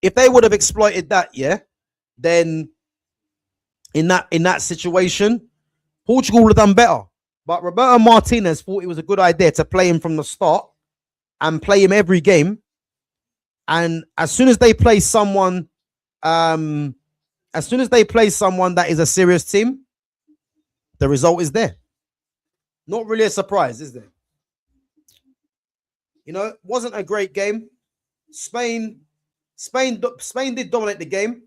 If they would have exploited that, then in that situation, Portugal would have done better. But Roberto Martinez thought it was a good idea to play him from the start and play him every game. And as soon as they play someone, that is a serious team, the result is there. Not really a surprise, is there? You know, it wasn't a great game. Spain did dominate the game,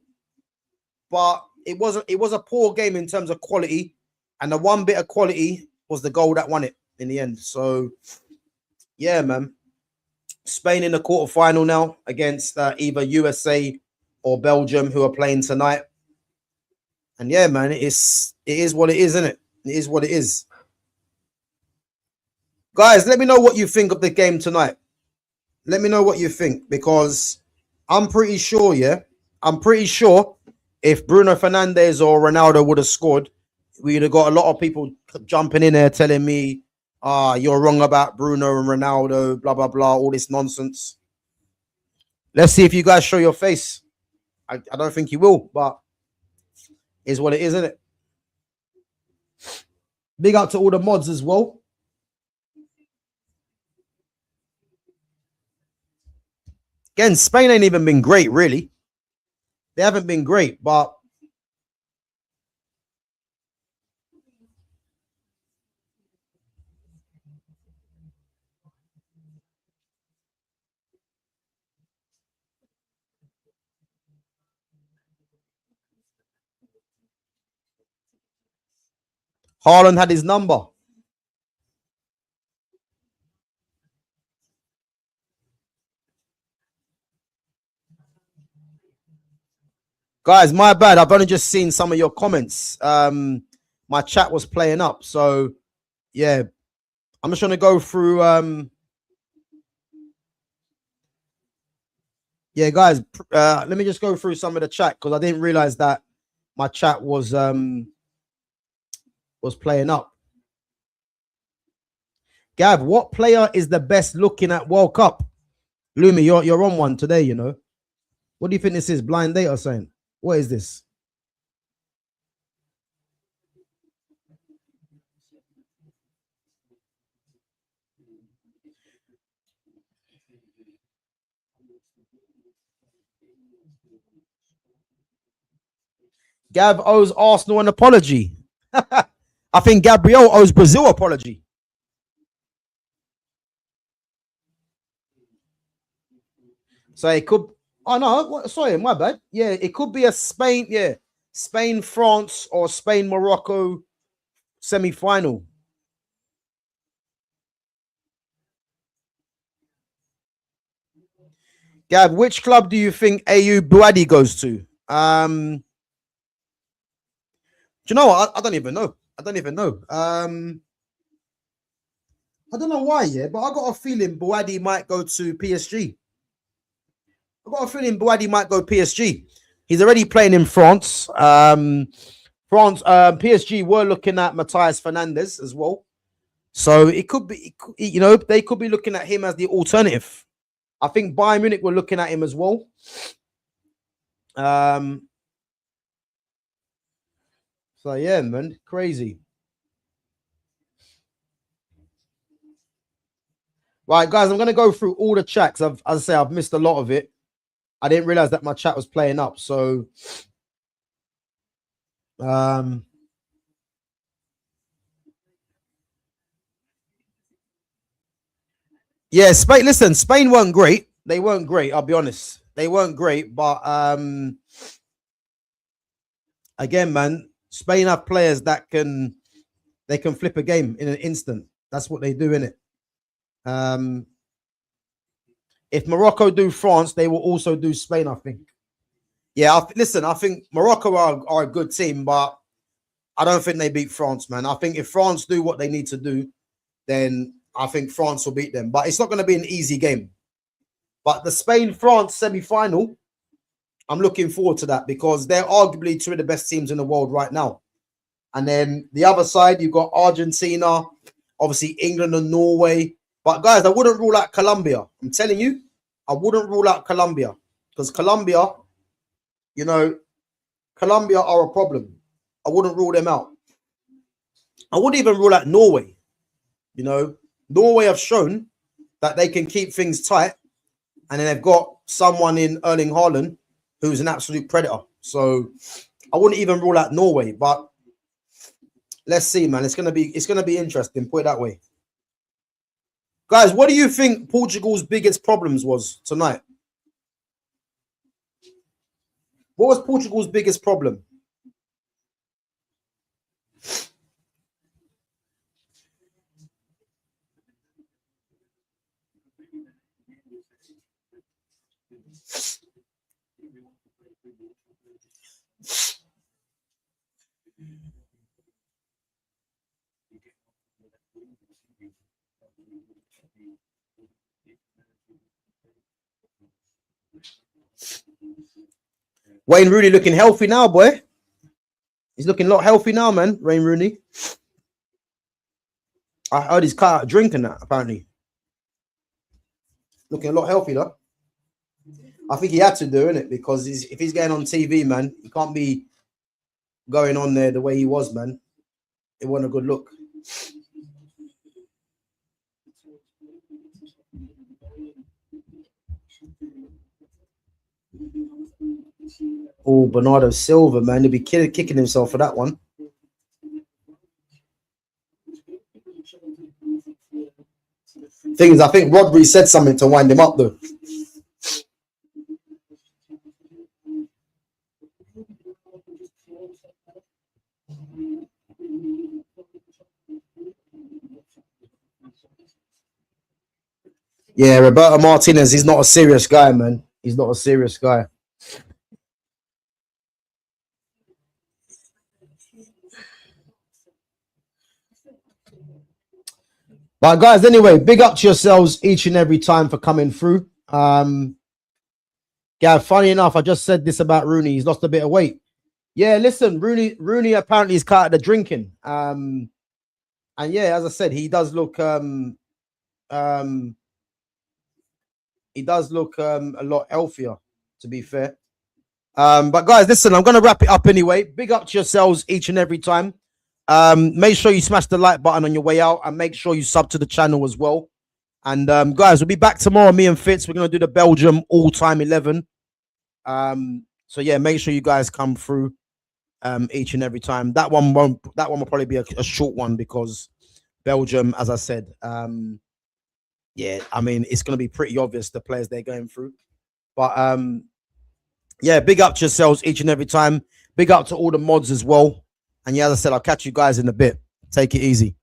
but it was a poor game in terms of quality, and the one bit of quality was the goal that won it in the end. So, yeah, man. Spain in the quarterfinal now against either USA or Belgium, who are playing tonight. And yeah, man, it is what it is, isn't it? It is what it is. Guys, let me know what you think of the game tonight. Let me know what you think, because I'm pretty sure, if Bruno Fernandes or Ronaldo would have scored, we'd have got a lot of people jumping in there telling me, you're wrong about Bruno and Ronaldo, blah, blah, blah, all this nonsense. Let's see if you guys show your face. I don't think you will, but is what it is, isn't it? Big up to all the mods as well. Again, Spain ain't even been great, really. They haven't been great, but Haaland had his number. Guys, my bad. I've only just seen some of your comments. My chat was playing up. So, yeah, I'm just going to go through Yeah, guys, let me just go through some of the chat because I didn't realize that my chat was playing up. Gav, what player is the best looking at World Cup? Lumi, you're on one today, you know. What do you think this is? Blind date or something? What is this? Gav owes Arsenal an apology. I think Gabriel owes Brazil apology. So it could. Oh no, what, sorry, my bad. Yeah, it could be a Spain. Yeah, Spain, France, or Spain, Morocco semi-final. Gav, which club do you think AU Buadi goes to? Do you know what? I don't even know. I don't even know. I don't know why, yeah, but I got a feeling Buadi might go to PSG. I got a feeling Buadi might go PSG. He's already playing in France. PSG were looking at Matthias Fernandez as well. So it could be, you know, they could be looking at him as the alternative. I think Bayern Munich were looking at him as well. So yeah, man, crazy. Right, guys, I'm gonna go through all the chats. As I say, I've missed a lot of it. I didn't realize that my chat was playing up. So, yeah, Spain. Listen, Spain weren't great. They weren't great. I'll be honest. They weren't great, but again, man, Spain have players that can flip a game in an instant. That's what they do in it. If Morocco do France, they will also do Spain, I think. Yeah, listen, I think Morocco are a good team, but I don't think they beat France, man. I think if France do what they need to do, then I think France will beat them. But it's not going to be an easy game. But the Spain-France semi-final, I'm looking forward to that because they're arguably two of the best teams in the world right now. And then the other side, you've got Argentina, obviously England and Norway. But guys, I wouldn't rule out Colombia. I'm telling you, I wouldn't rule out Colombia because Colombia, you know, Colombia are a problem. I wouldn't rule them out. I wouldn't even rule out Norway. You know, Norway have shown that they can keep things tight. And then they've got someone in Erling Haaland who's an absolute predator. So I wouldn't even rule out Norway. But let's see, man. It's gonna be interesting. Put it that way. Guys, what do you think Portugal's biggest problems was tonight? What was Portugal's biggest problem? Wayne Rooney looking healthy now, boy. He's looking a lot healthy now, man. Wayne Rooney. I heard he's cut out drinking that, apparently. Looking a lot healthy, though. I think he had to do it because if he's getting on TV, man, he can't be going on there the way he was, man. It wasn't a good look. Oh, Bernardo Silva, man. He'll be kicking himself for that one. Thing is, I think Rodri said something to wind him up, though. Yeah, Roberto Martinez, he's not a serious guy, man. He's not a serious guy. But guys, anyway, big up to yourselves each and every time for coming through. Yeah, funny enough, I just said this about Rooney. He's lost a bit of weight. Yeah, listen, Rooney apparently is cut out of the drinking. And yeah, as I said, um he does look a lot healthier, to be fair. But guys, listen, I'm gonna wrap it up anyway. Big up to yourselves each and every time. Make sure you smash the like button on your way out, and make sure you sub to the channel as well. And guys, we'll be back tomorrow. Me and Fitz, we're gonna do the Belgium all-time 11. So yeah, make sure you guys come through each and every time. That one will probably be a short one because Belgium, as I said, yeah, I mean it's gonna be pretty obvious the players they're going through. But yeah, big up to yourselves each and every time. Big up to all the mods as well. And yeah, as I said, I'll catch you guys in a bit. Take it easy.